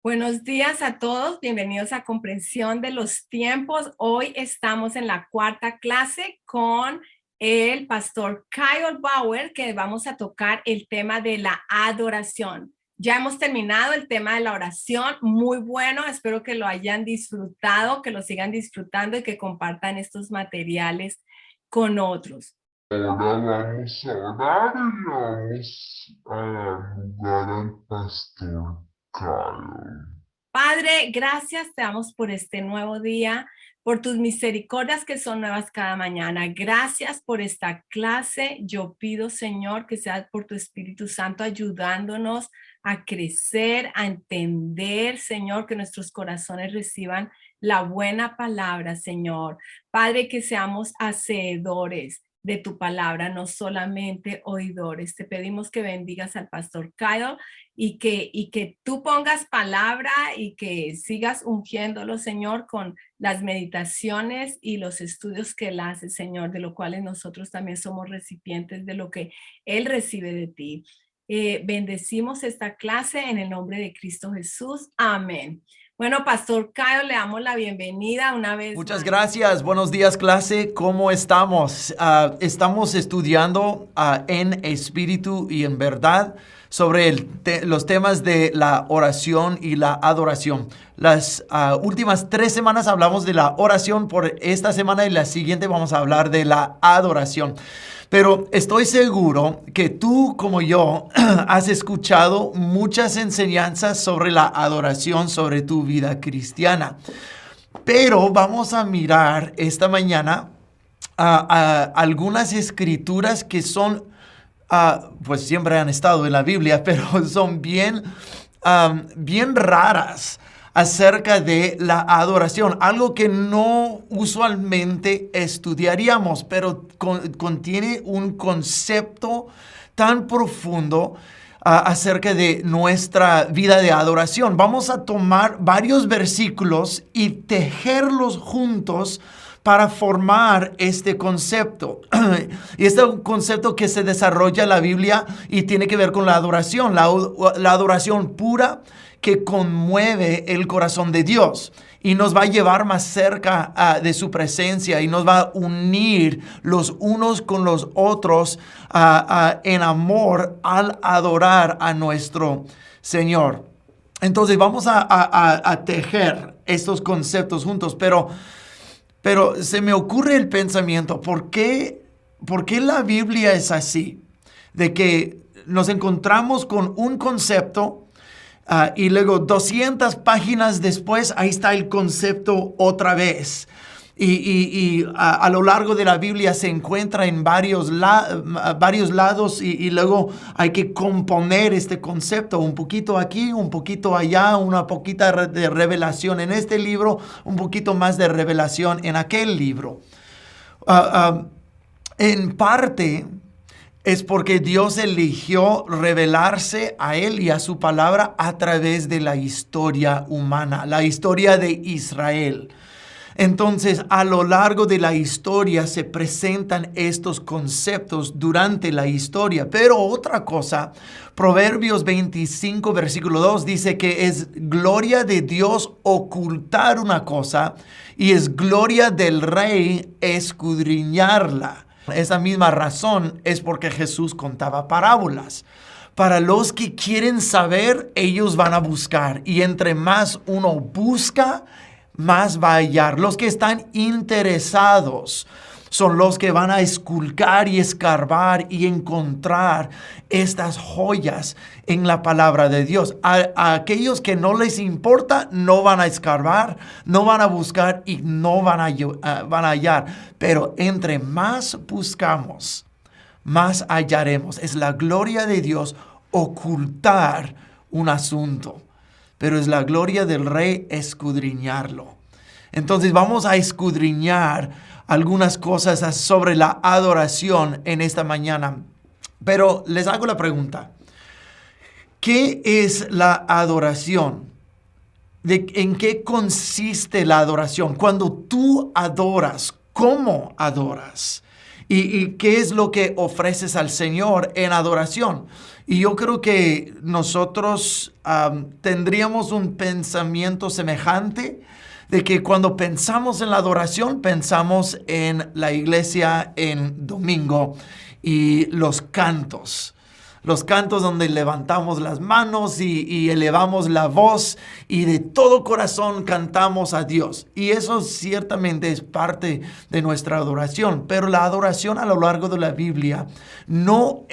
Buenos días a todos, bienvenidos a Comprensión de los Tiempos. Hoy estamos en la cuarta clase con el pastor Kyle Bauer, que vamos a tocar el tema de la adoración. Ya hemos terminado el tema de la oración, muy bueno, espero que lo hayan disfrutado, que lo sigan disfrutando y que compartan estos materiales con otros. Ahora vamos a orar y vamos a dar lugar al pastor Kyle. Padre, gracias te damos por este nuevo día, por tus misericordias que son nuevas cada mañana. Gracias por esta clase. Yo pido, Señor, que sea por tu Espíritu Santo ayudándonos a crecer, a entender, Señor, que nuestros corazones reciban la buena palabra, Señor. Padre, que seamos hacedores de tu palabra, no solamente oidores. Te pedimos que bendigas al pastor Kyle y que tú pongas palabra y que sigas ungiéndolo, Señor, con las meditaciones y los estudios que Él hace, Señor, de lo cuales nosotros también somos recipientes de lo que Él recibe de ti. Bendecimos esta clase en el nombre de Cristo Jesús. Amén. Bueno, Pastor Caio, le damos la bienvenida una vez Muchas más. gracias. Buenos días, clase. ¿Cómo estamos? Estamos estudiando en espíritu y en verdad sobre los temas de la oración y la adoración. Las últimas 3 semanas hablamos de la oración. Por esta semana y la siguiente vamos a hablar de la adoración. Pero estoy seguro que tú, como yo, has escuchado muchas enseñanzas sobre la adoración, sobre tu vida cristiana. Pero vamos a mirar esta mañana a algunas escrituras que son, pues siempre han estado en la Biblia, pero son bien raras acerca de la adoración. Algo que no usualmente estudiaríamos, pero contiene un concepto tan profundo acerca de nuestra vida de adoración. Vamos a tomar varios versículos y tejerlos juntos para formar este concepto. Y este es un concepto que se desarrolla en la Biblia y tiene que ver con la adoración, la adoración pura que conmueve el corazón de Dios y nos va a llevar más cerca de su presencia y nos va a unir los unos con los otros en amor al adorar a nuestro Señor. Entonces vamos a tejer estos conceptos juntos, pero se me ocurre el pensamiento, ¿por qué la Biblia es así? De que nos encontramos con un concepto y luego 200 páginas después, ahí está el concepto otra vez. Y a lo largo de la Biblia se encuentra en varios lados y luego hay que componer este concepto, un poquito aquí, un poquito allá, una poquita de revelación en este libro, un poquito más de revelación en aquel libro. En parte es porque Dios eligió revelarse a Él y a su palabra a través de la historia humana, la historia de Israel. Entonces, a lo largo de la historia se presentan estos conceptos durante la historia. Pero otra cosa, Proverbios 25, versículo 2 dice que es gloria de Dios ocultar una cosa y es gloria del rey escudriñarla. Esa misma razón es porque Jesús contaba parábolas. Para los que quieren saber, ellos van a buscar. Y entre más uno busca, más va a hallar. Los que están interesados son los que van a esculcar y escarbar y encontrar estas joyas en la palabra de Dios. A aquellos que no les importa, no van a escarbar, no van a buscar y no van a hallar. Pero entre más buscamos, más hallaremos. Es la gloria de Dios ocultar un asunto, pero es la gloria del rey escudriñarlo. Entonces vamos a escudriñar algunas cosas sobre la adoración en esta mañana. Pero les hago la pregunta: ¿qué es la adoración? ¿En qué consiste la adoración? Cuando tú adoras, ¿cómo adoras? ¿Y qué es lo que ofreces al Señor en adoración? Y yo creo que nosotros tendríamos un pensamiento semejante de que cuando pensamos en la adoración, pensamos en la iglesia en domingo y los cantos. Los cantos donde levantamos las manos y elevamos la voz y de todo corazón cantamos a Dios. Y eso ciertamente es parte de nuestra adoración. Pero la adoración a lo largo de la Biblia no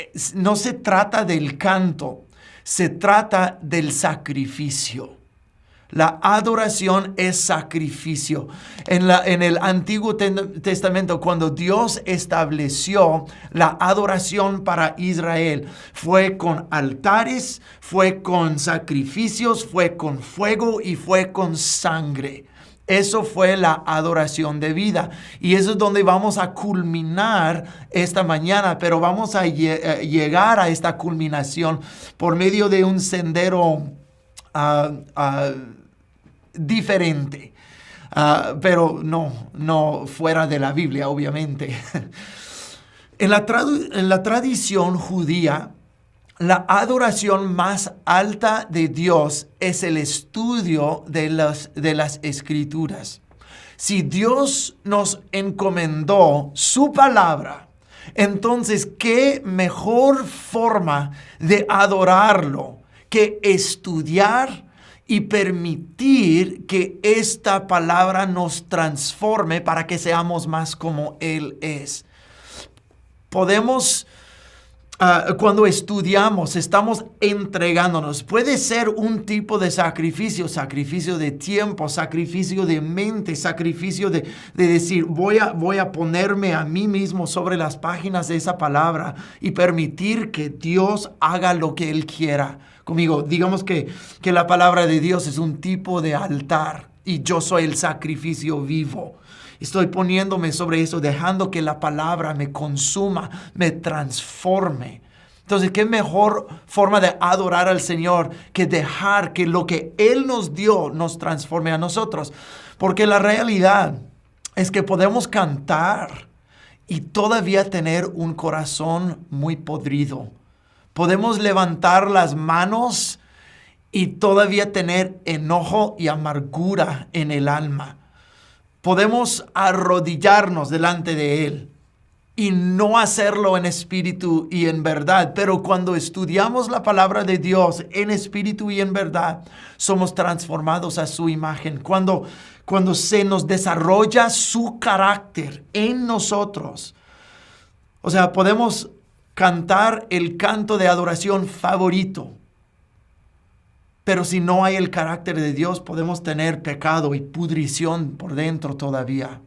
se trata del canto, se trata del sacrificio. La adoración es sacrificio. En el Antiguo Testamento, cuando Dios estableció la adoración para Israel, fue con altares, fue con sacrificios, fue con fuego y fue con sangre. Eso fue la adoración de vida. Y eso es donde vamos a culminar esta mañana. Pero vamos a llegar a esta culminación por medio de un sendero diferente, pero no fuera de la Biblia, obviamente. En la tradición judía, la adoración más alta de Dios es el estudio de las Escrituras. Si Dios nos encomendó su palabra, entonces, ¿qué mejor forma de adorarlo que estudiar y permitir que esta palabra nos transforme para que seamos más como Él es? Podemos, cuando estudiamos, estamos entregándonos. Puede ser un tipo de sacrificio de tiempo, sacrificio de mente, sacrificio de decir, voy a ponerme a mí mismo sobre las páginas de esa palabra y permitir que Dios haga lo que Él quiera conmigo. Digamos que la palabra de Dios es un tipo de altar y yo soy el sacrificio vivo. Estoy poniéndome sobre eso, dejando que la palabra me consuma, me transforme. Entonces, ¿qué mejor forma de adorar al Señor que dejar que lo que Él nos dio nos transforme a nosotros? Porque la realidad es que podemos cantar y todavía tener un corazón muy podrido. Podemos levantar las manos y todavía tener enojo y amargura en el alma. Podemos arrodillarnos delante de Él y no hacerlo en espíritu y en verdad. Pero cuando estudiamos la palabra de Dios en espíritu y en verdad, somos transformados a su imagen. Cuando se nos desarrolla su carácter en nosotros. O sea, podemos cantar el canto de adoración favorito. Pero si no hay el carácter de Dios, podemos tener pecado y pudrición por dentro todavía.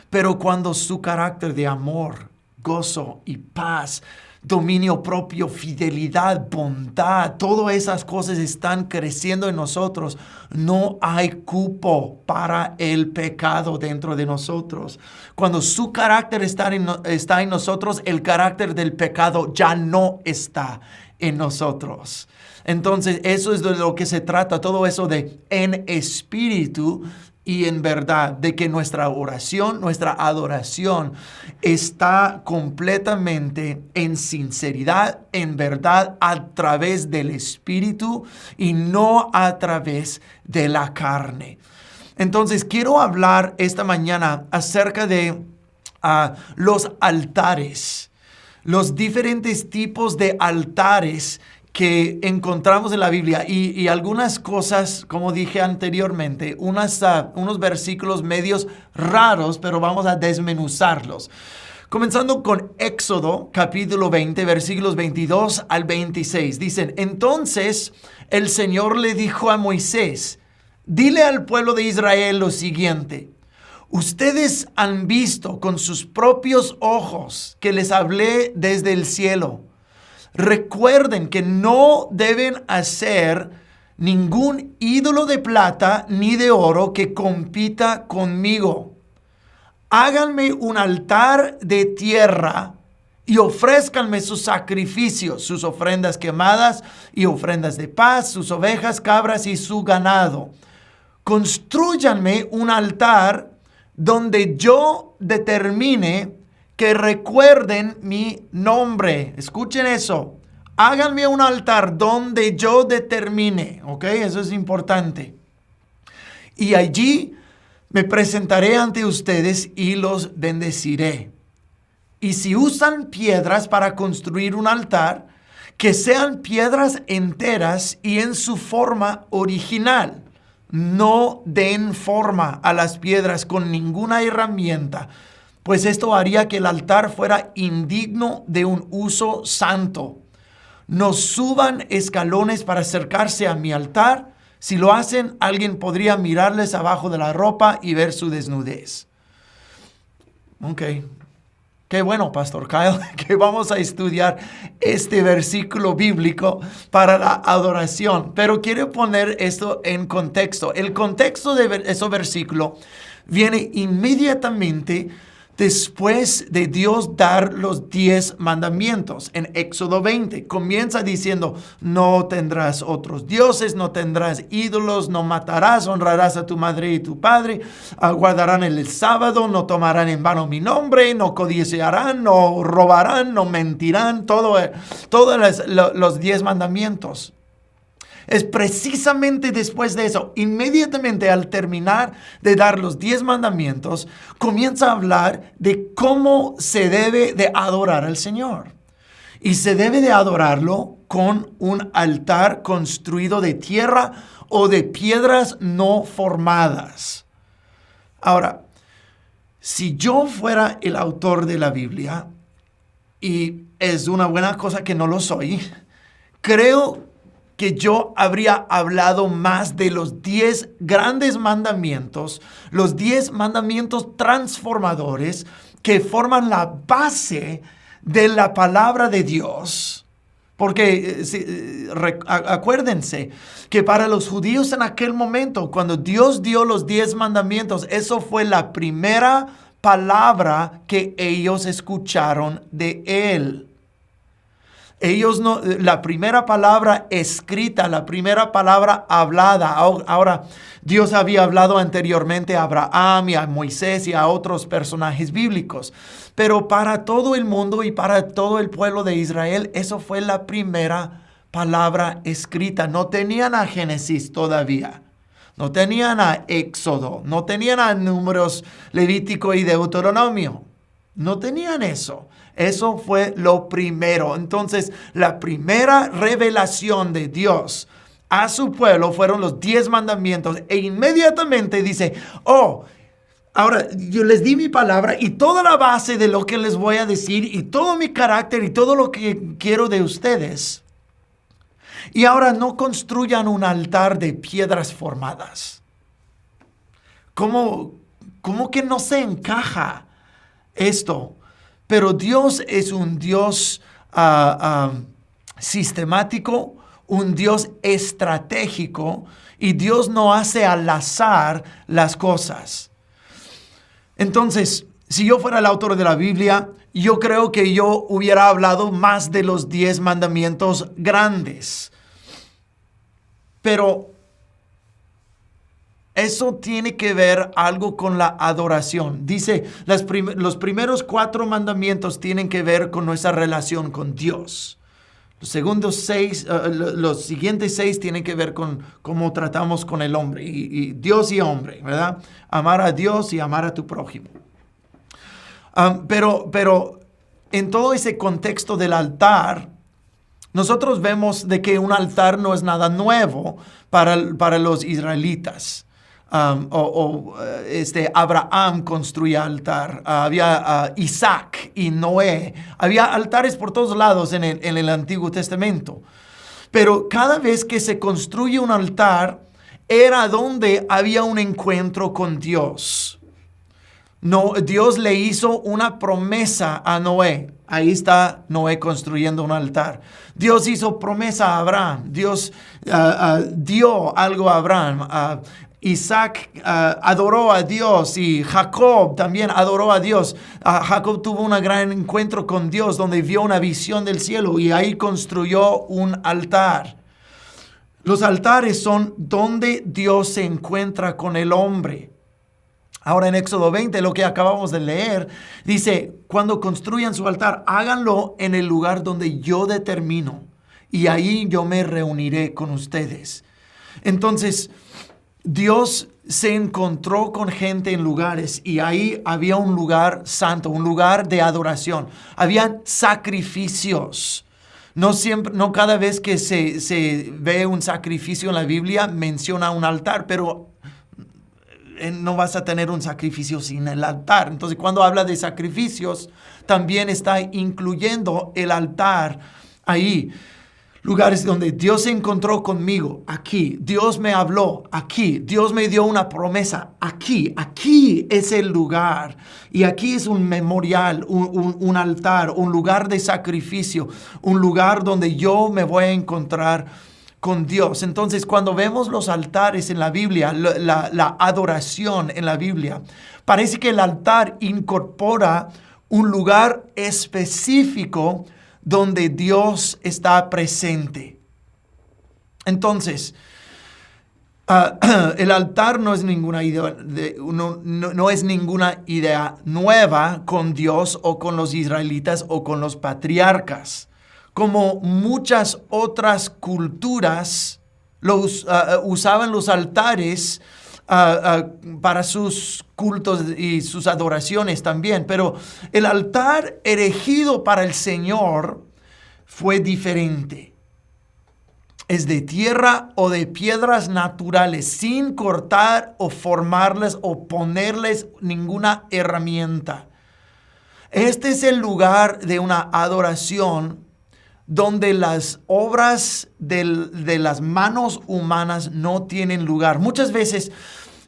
Pero cuando su carácter de amor, gozo y paz, dominio propio, fidelidad, bondad, todas esas cosas están creciendo en nosotros, no hay cupo para el pecado dentro de nosotros. Cuando su carácter está en nosotros, el carácter del pecado ya no está en nosotros. Entonces, eso es de lo que se trata, todo eso de en espíritu y en verdad, de que nuestra oración, nuestra adoración está completamente en sinceridad, en verdad, a través del Espíritu y no a través de la carne. Entonces, quiero hablar esta mañana acerca de los altares, los diferentes tipos de altares que encontramos en la Biblia y algunas cosas, como dije anteriormente, unos versículos medios raros, pero vamos a desmenuzarlos. Comenzando con Éxodo, capítulo 20, versículos 22 al 26. Dicen, entonces el Señor le dijo a Moisés, dile al pueblo de Israel lo siguiente, ustedes han visto con sus propios ojos que les hablé desde el cielo. Recuerden que no deben hacer ningún ídolo de plata ni de oro que compita conmigo. Háganme un altar de tierra y ofrézcanme sus sacrificios, sus ofrendas quemadas y ofrendas de paz, sus ovejas, cabras y su ganado. Constrúyanme un altar donde yo determine que recuerden mi nombre. Escuchen eso. Háganme un altar donde yo determine, ¿ok? Eso es importante. Y allí me presentaré ante ustedes y los bendeciré. Y si usan piedras para construir un altar, que sean piedras enteras y en su forma original. No den forma a las piedras con ninguna herramienta, pues esto haría que el altar fuera indigno de un uso santo. No suban escalones para acercarse a mi altar. Si lo hacen, alguien podría mirarles abajo de la ropa y ver su desnudez. Ok. Qué bueno, Pastor Kyle, que vamos a estudiar este versículo bíblico para la adoración. Pero quiero poner esto en contexto. El contexto de ese versículo viene inmediatamente después de Dios dar los 10 mandamientos. En Éxodo 20 comienza diciendo: no tendrás otros dioses, no tendrás ídolos, no matarás, honrarás a tu madre y tu padre, guardarán el sábado, no tomarán en vano mi nombre, no codiciarán, no robarán, no mentirán, todos los 10 mandamientos. Es precisamente después de eso, inmediatamente al terminar de dar los 10 mandamientos, comienza a hablar de cómo se debe de adorar al Señor. Y se debe de adorarlo con un altar construido de tierra o de piedras no formadas. Ahora, si yo fuera el autor de la Biblia, y es una buena cosa que no lo soy, creo que yo habría hablado más de los 10 grandes mandamientos, los 10 mandamientos transformadores que forman la base de la palabra de Dios. Porque acuérdense que para los judíos en aquel momento, cuando Dios dio los 10 mandamientos, eso fue la primera palabra que ellos escucharon de Él. Ellos no, la primera palabra escrita, la primera palabra hablada. Ahora, Dios había hablado anteriormente a Abraham y a Moisés y a otros personajes bíblicos. Pero para todo el mundo y para todo el pueblo de Israel, eso fue la primera palabra escrita. No tenían a Génesis todavía. No tenían a Éxodo. No tenían a Números, Levítico y Deuteronomio. No tenían eso. Eso fue lo primero. Entonces, la primera revelación de Dios a su pueblo fueron los 10 mandamientos. E inmediatamente dice: ahora yo les di mi palabra y toda la base de lo que les voy a decir y todo mi carácter y todo lo que quiero de ustedes. Y ahora no construyan un altar de piedras formadas. ¿Cómo que no se encaja esto? Pero Dios es un Dios sistemático, un Dios estratégico, y Dios no hace al azar las cosas. Entonces, si yo fuera el autor de la Biblia, yo creo que yo hubiera hablado más de los 10 mandamientos grandes. Pero eso tiene que ver algo con la adoración. Dice, los primeros 4 mandamientos tienen que ver con nuestra relación con Dios. Los siguientes 6 tienen que ver con cómo tratamos con el hombre, y Dios y hombre, ¿verdad? Amar a Dios y amar a tu prójimo. Pero en todo ese contexto del altar, nosotros vemos de que un altar no es nada nuevo para los israelitas. Abraham construía altar, había Isaac y Noé, había altares por todos lados en el Antiguo Testamento. Pero cada vez que se construye un altar, era donde había un encuentro con Dios. No, Dios le hizo una promesa a Noé. Ahí está Noé construyendo un altar. Dios hizo promesa a Abraham. Dios dio algo a Abraham. Isaac adoró a Dios, y Jacob también adoró a Dios. Jacob tuvo un gran encuentro con Dios donde vio una visión del cielo y ahí construyó un altar. Los altares son donde Dios se encuentra con el hombre. Ahora en Éxodo 20, lo que acabamos de leer, dice, cuando construyan su altar, háganlo en el lugar donde yo determino, y ahí yo me reuniré con ustedes. Entonces, Dios se encontró con gente en lugares y ahí había un lugar santo, un lugar de adoración. Habían sacrificios. No cada vez que se ve un sacrificio en la Biblia menciona un altar, pero no vas a tener un sacrificio sin el altar. Entonces, cuando habla de sacrificios, también está incluyendo el altar ahí. Lugares donde Dios se encontró conmigo, aquí. Dios me habló, aquí. Dios me dio una promesa, aquí. Aquí es el lugar. Y aquí es un memorial, un altar, un lugar de sacrificio, un lugar donde yo me voy a encontrar con Dios. Entonces, cuando vemos los altares en la Biblia, la adoración en la Biblia, parece que el altar incorpora un lugar específico donde Dios está presente. Entonces, el altar no es ninguna idea, no es ninguna idea nueva con Dios o con los israelitas o con los patriarcas. Como muchas otras culturas usaban los altares para sus cultos y sus adoraciones también. Pero el altar erigido para el Señor fue diferente. Es de tierra o de piedras naturales, sin cortar o formarles o ponerles ninguna herramienta. Este es el lugar de una adoración donde las obras de las manos humanas no tienen lugar. Muchas veces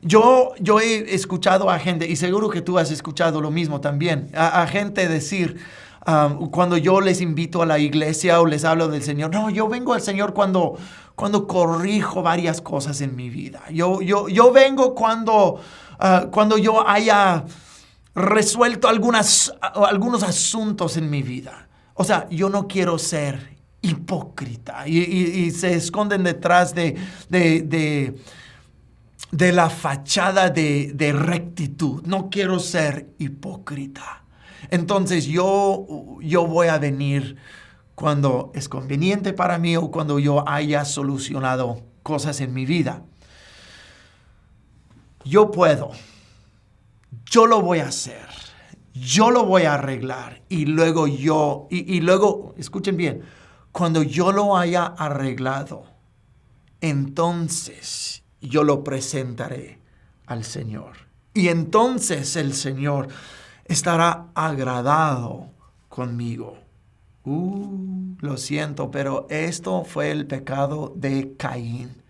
yo he escuchado a gente, y seguro que tú has escuchado lo mismo también, a gente decir, cuando yo les invito a la iglesia o les hablo del Señor, no, yo vengo al Señor cuando corrijo varias cosas en mi vida. Yo vengo cuando yo haya resuelto algunos asuntos en mi vida. O sea, yo no quiero ser hipócrita y se esconden detrás de la fachada de rectitud. No quiero ser hipócrita. Entonces yo voy a venir cuando es conveniente para mí o cuando yo haya solucionado cosas en mi vida. Yo puedo. Yo lo voy a hacer. Yo lo voy a arreglar y luego escuchen bien, cuando yo lo haya arreglado, entonces yo lo presentaré al Señor. Y entonces el Señor estará agradado conmigo. Lo siento, pero esto fue el pecado de Caín.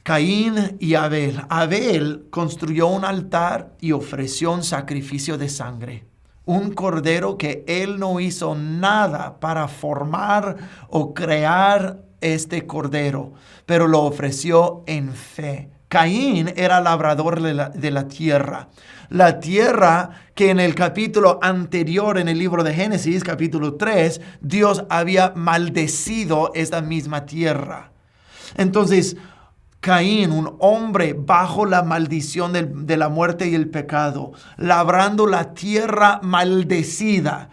Caín y Abel. Abel construyó un altar y ofreció un sacrificio de sangre. Un cordero que él no hizo nada para formar o crear este cordero, pero lo ofreció en fe. Caín era labrador de la tierra. La tierra que en el capítulo anterior, en el libro de Génesis, capítulo 3, Dios había maldecido esta misma tierra. Entonces, Caín, un hombre bajo la maldición de la muerte y el pecado, labrando la tierra maldecida,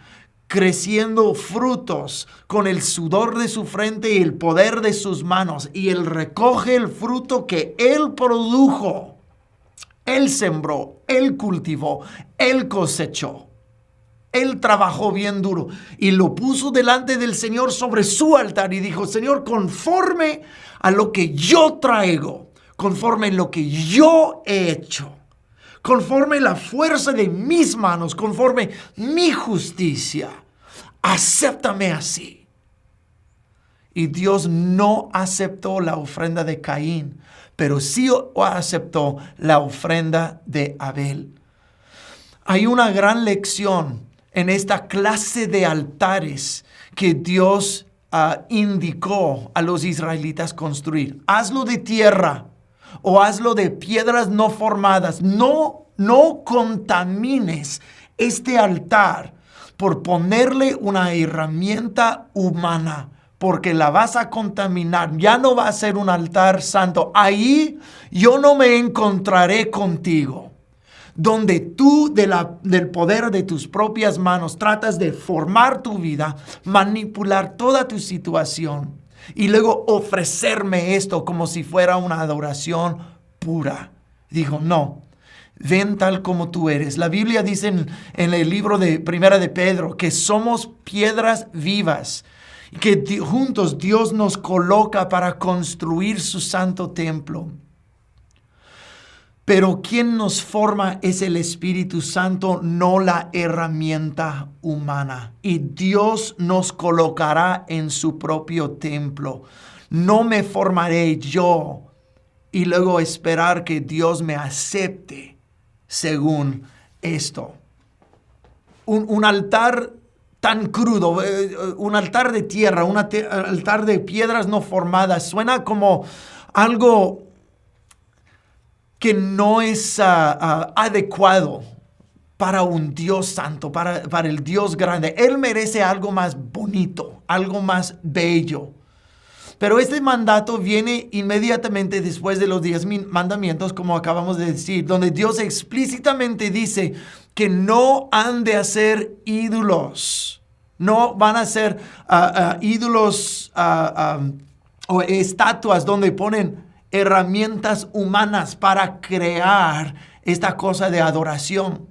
creciendo frutos con el sudor de su frente y el poder de sus manos. Y él recoge el fruto que él produjo. Él sembró, él cultivó, él cosechó. Él trabajó bien duro y lo puso delante del Señor sobre su altar y dijo, Señor, conforme a lo que yo traigo, conforme a lo que yo he hecho, conforme a la fuerza de mis manos, conforme mi justicia, acéptame así. Y Dios no aceptó la ofrenda de Caín, pero sí aceptó la ofrenda de Abel. Hay una gran lección en esta clase de altares que Dios indicó a los israelitas construir. Hazlo de tierra o hazlo de piedras no formadas. No contamines este altar por ponerle una herramienta humana, porque la vas a contaminar. Ya no va a ser un altar santo. Ahí yo no me encontraré contigo. donde tú del poder de tus propias manos tratas de formar tu vida, manipular toda tu situación y luego ofrecerme esto como si fuera una adoración pura. Dijo, no, ven tal como tú eres. La Biblia dice en el libro de Primera de Pedro que somos piedras vivas, que juntos Dios nos coloca para construir su santo templo. Pero quien nos forma es el Espíritu Santo, no la herramienta humana. Y Dios nos colocará en su propio templo. No me formaré yo y luego esperar que Dios me acepte según esto. Un altar tan crudo, un altar de tierra, un altar de piedras no formadas, suena como algo que no es adecuado para un Dios santo, para el Dios grande. Él merece algo más bonito, algo más bello. Pero este mandato viene inmediatamente después de los 10 mandamientos, como acabamos de decir, donde Dios explícitamente dice que no han de hacer ídolos. No van a ser ídolos o estatuas donde ponen herramientas humanas para crear esta cosa de adoración.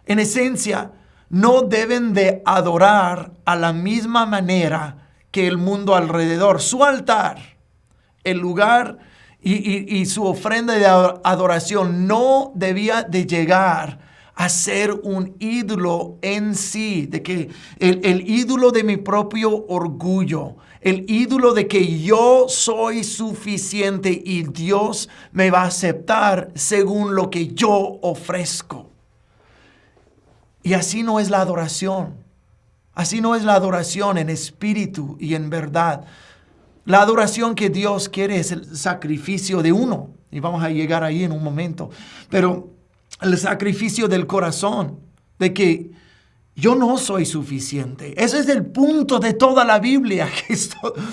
En esencia, no deben de adorar a la misma manera que el mundo alrededor. Su altar, el lugar y su ofrenda de adoración no debía de llegar a ser un ídolo en sí, de que el ídolo de mi propio orgullo, el ídolo de que yo soy suficiente y Dios me va a aceptar según lo que yo ofrezco. Y así no es la adoración. Así no es la adoración en espíritu y en verdad. La adoración que Dios quiere es el sacrificio de uno. Y vamos a llegar ahí en un momento. Pero el sacrificio del corazón, de que yo no soy suficiente. Ese es el punto de toda la Biblia, que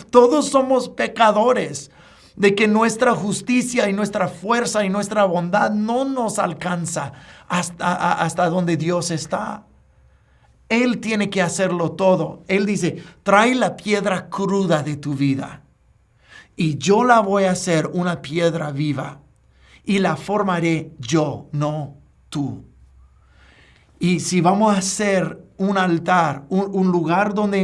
todos somos pecadores, de que nuestra justicia y nuestra fuerza y nuestra bondad no nos alcanza hasta donde Dios está. Él tiene que hacerlo todo. Él dice, trae la piedra cruda de tu vida y yo la voy a hacer una piedra viva y la formaré yo, no tú. Y si vamos a hacer un altar, un lugar donde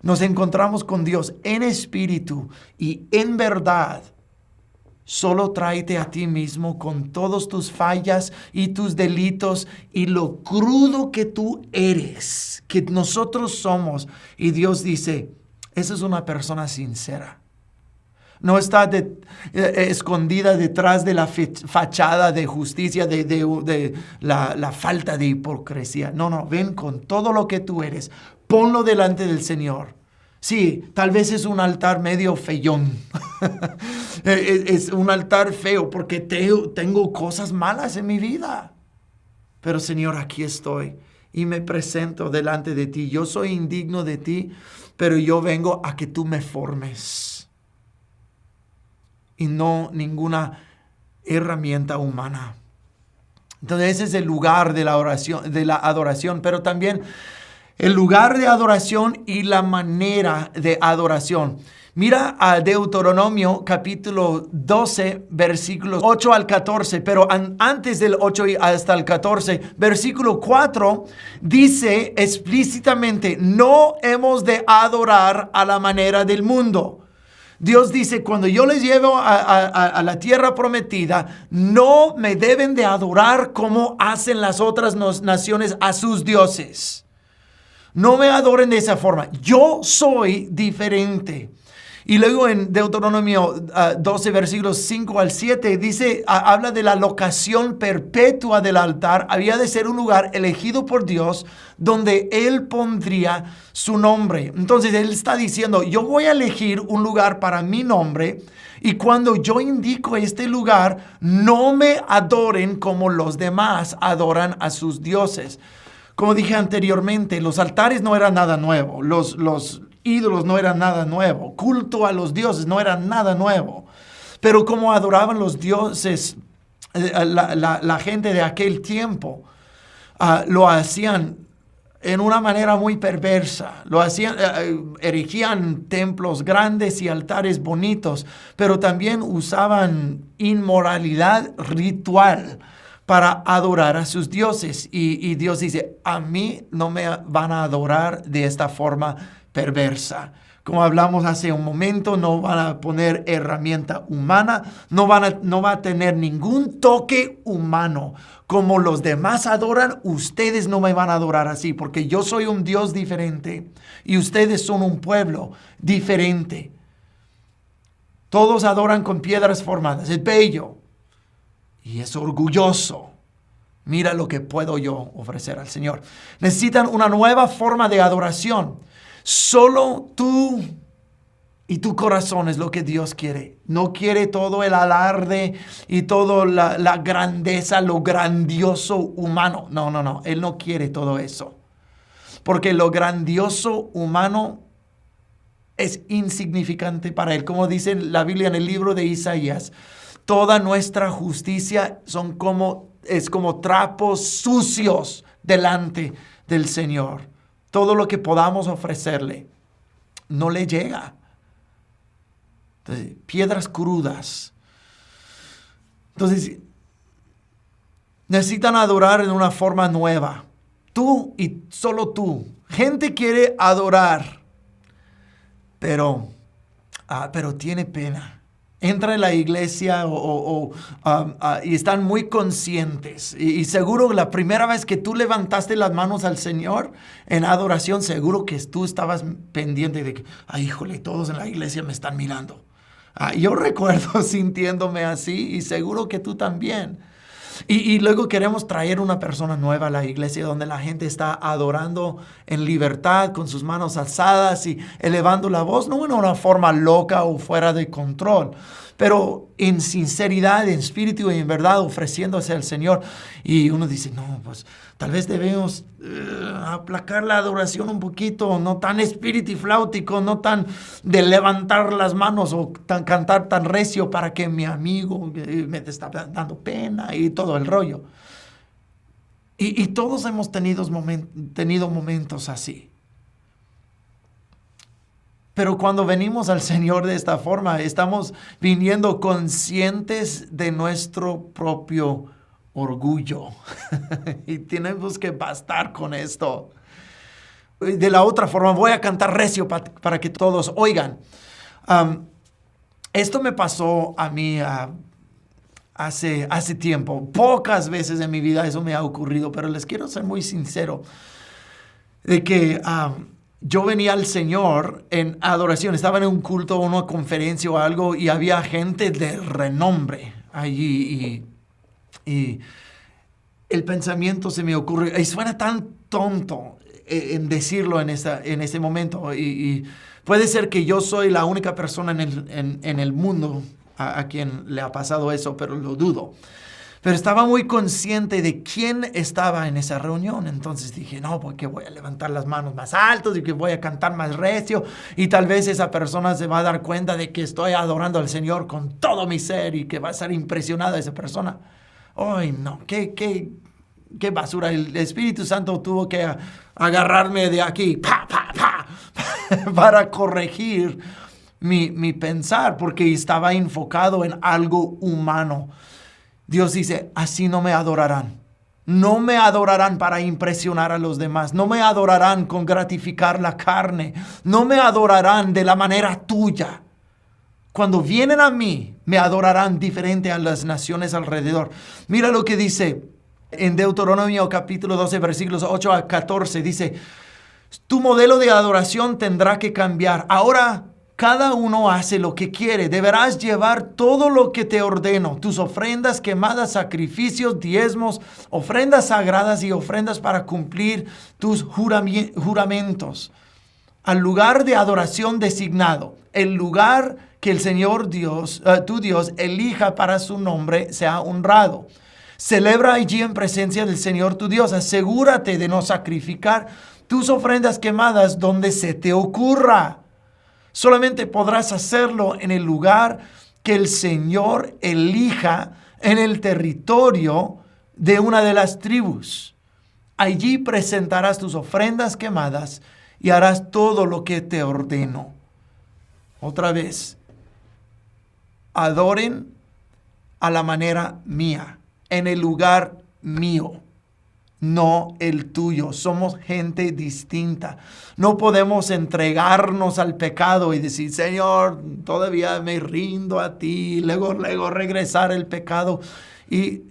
nos encontramos con Dios en espíritu y en verdad, solo tráete a ti mismo con todas tus fallas y tus delitos y lo crudo que tú eres, que nosotros somos. Y Dios dice, esa es una persona sincera. No está escondida detrás de la fachada de justicia, de la falta de hipocresía. No, ven con todo lo que tú eres. Ponlo delante del Señor. Sí, tal vez es un altar medio feyón. Es un altar feo porque tengo cosas malas en mi vida. Pero Señor, aquí estoy y me presento delante de ti. Yo soy indigno de ti, pero yo vengo a que tú me formes. Y no ninguna herramienta humana. Entonces ese es el lugar de la oración, de la adoración, pero también el lugar de adoración y la manera de adoración. Mira a Deuteronomio capítulo 12, versículos 8 al 14, pero antes del 8 hasta el 14, versículo 4 dice explícitamente, no hemos de adorar a la manera del mundo. Dios dice, cuando yo les llevo a la tierra prometida, no me deben de adorar como hacen las otras naciones a sus dioses. No me adoren de esa forma. Yo soy diferente. Y luego en Deuteronomio 12, versículos 5 al 7, dice, habla de la locación perpetua del altar. Había de ser un lugar elegido por Dios donde Él pondría su nombre. Entonces Él está diciendo, yo voy a elegir un lugar para mi nombre. Y cuando yo indico este lugar, no me adoren como los demás adoran a sus dioses. Como dije anteriormente, los altares no eran nada nuevo. Los ídolos no eran nada nuevo. Culto a los dioses no era nada nuevo. Pero como adoraban los dioses la gente de aquel tiempo lo hacían en una manera muy perversa. Lo hacían, erigían templos grandes y altares bonitos, pero también usaban inmoralidad ritual para adorar a sus dioses. Y Dios dice, a mí no me van a adorar de esta forma perversa. Como hablamos hace un momento, no van a poner herramienta humana, no va a tener ningún toque humano. Como los demás adoran, ustedes no me van a adorar así, porque yo soy un Dios diferente y ustedes son un pueblo diferente. Todos adoran con piedras formadas, es bello y es orgulloso. Mira lo que puedo yo ofrecer al Señor. Necesitan una nueva forma de adoración. Solo tú y tu corazón es lo que Dios quiere. No quiere todo el alarde y toda la grandeza, lo grandioso humano. No. Él no quiere todo eso. Porque lo grandioso humano es insignificante para Él. Como dice la Biblia en el libro de Isaías, toda nuestra justicia es como trapos sucios delante del Señor. Todo lo que podamos ofrecerle no le llega. Entonces, piedras crudas. Entonces, necesitan adorar en una forma nueva. Tú y solo tú. Gente quiere adorar, pero tiene pena. Entra en la iglesia y están muy conscientes. Y seguro la primera vez que tú levantaste las manos al Señor en adoración, seguro que tú estabas pendiente de que, ay, híjole, todos en la iglesia me están mirando. Yo recuerdo sintiéndome así y seguro que tú también. Y luego queremos traer una persona nueva a la iglesia donde la gente está adorando en libertad con sus manos alzadas y elevando la voz, no en una forma loca o fuera de control, pero en sinceridad, en espíritu y en verdad ofreciéndose al Señor. Y uno dice, no, pues tal vez debemos aplacar la adoración un poquito, no tan espiritifláutico, no tan de levantar las manos o cantar tan recio para que mi amigo me está dando pena y todo el rollo. Y todos hemos tenido momentos así. Pero cuando venimos al Señor de esta forma, estamos viniendo conscientes de nuestro propio orgullo. Y tenemos que bastar con esto. De la otra forma, voy a cantar recio para que todos oigan. Esto me pasó a mí hace tiempo. Pocas veces en mi vida eso me ha ocurrido, pero les quiero ser muy sincero de que yo venía al Señor en adoración. Estaba en un culto, una conferencia o algo y había gente de renombre allí y el pensamiento se me ocurre, y suena tan tonto en decirlo en ese momento, y puede ser que yo soy la única persona en el mundo a quien le ha pasado eso, pero lo dudo. Pero estaba muy consciente de quién estaba en esa reunión. Entonces dije, no, porque voy a levantar las manos más altos y que voy a cantar más recio. Y tal vez esa persona se va a dar cuenta de que estoy adorando al Señor con todo mi ser y que va a ser impresionada esa persona. Ay, no, qué basura. El Espíritu Santo tuvo que agarrarme de aquí para corregir mi pensar, porque estaba enfocado en algo humano. Dios dice, así no me adorarán. No me adorarán para impresionar a los demás. No me adorarán con gratificar la carne. No me adorarán de la manera tuya. Cuando vienen a mí, me adorarán diferente a las naciones alrededor. Mira lo que dice en Deuteronomio capítulo 12, versículos 8 a 14. Dice, tu modelo de adoración tendrá que cambiar. Ahora cada uno hace lo que quiere. Deberás llevar todo lo que te ordeno. Tus ofrendas quemadas, sacrificios, diezmos, ofrendas sagradas y ofrendas para cumplir tus juramentos. Al lugar de adoración designado. El lugar que el Señor Dios, tu Dios, elija para su nombre sea honrado. Celebra allí en presencia del Señor tu Dios. Asegúrate de no sacrificar tus ofrendas quemadas donde se te ocurra. Solamente podrás hacerlo en el lugar que el Señor elija en el territorio de una de las tribus. Allí presentarás tus ofrendas quemadas y harás todo lo que te ordeno. Otra vez, adoren a la manera mía, en el lugar mío, no el tuyo. Somos gente distinta. No podemos entregarnos al pecado y decir, Señor, todavía me rindo a ti, luego regresar al pecado. Y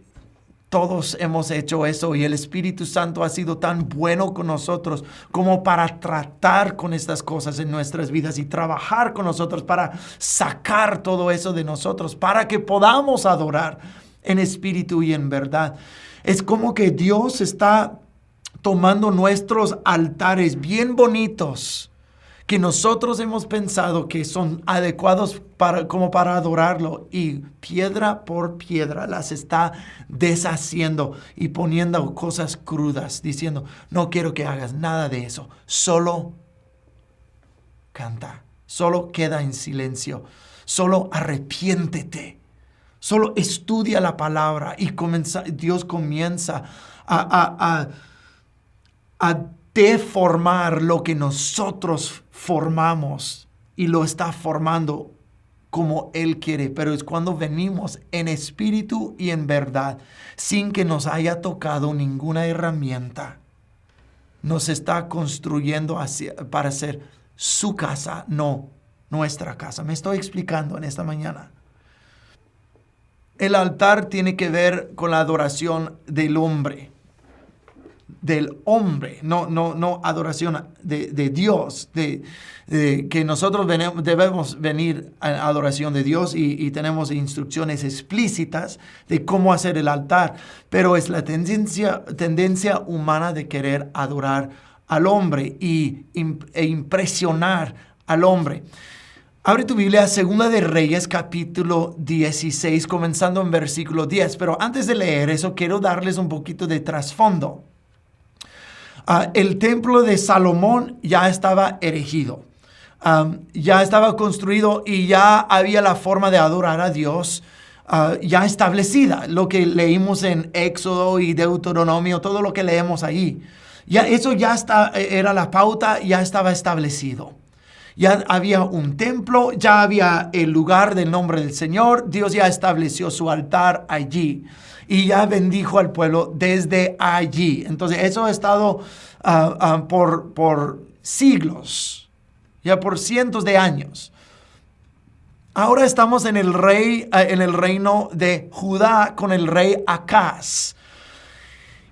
todos hemos hecho eso, y el Espíritu Santo ha sido tan bueno con nosotros como para tratar con estas cosas en nuestras vidas y trabajar con nosotros para sacar todo eso de nosotros, para que podamos adorar en espíritu y en verdad. Es como que Dios está tomando nuestros altares bien bonitos, que nosotros hemos pensado que son adecuados como para adorarlo, y piedra por piedra las está deshaciendo y poniendo cosas crudas, diciendo, no quiero que hagas nada de eso, solo canta, solo queda en silencio, solo arrepiéntete, solo estudia la palabra, y Dios comienza a deformar lo que nosotros formamos, y lo está formando como Él quiere. Pero es cuando venimos en espíritu y en verdad, sin que nos haya tocado ninguna herramienta, nos está construyendo para ser su casa, no nuestra casa. Me estoy explicando en esta mañana. El altar tiene que ver con la adoración del hombre, no adoración de Dios, que nosotros debemos venir a adoración de Dios, y tenemos instrucciones explícitas de cómo hacer el altar, pero es la tendencia humana de querer adorar al hombre e impresionar al hombre. Abre tu Biblia, Segunda de Reyes, capítulo 16, comenzando en versículo 10. Pero antes de leer eso, quiero darles un poquito de trasfondo. El templo de Salomón ya estaba erigido, ya estaba construido, y ya había la forma de adorar a Dios ya establecida. Lo que leímos en Éxodo y Deuteronomio, todo lo que leemos ahí, ya eso era la pauta, ya estaba establecido. Ya había un templo, ya había el lugar del nombre del Señor. Dios ya estableció su altar allí y ya bendijo al pueblo desde allí. Entonces eso ha estado por siglos, ya por cientos de años. Ahora estamos en el reino de Judá con el rey Acaz.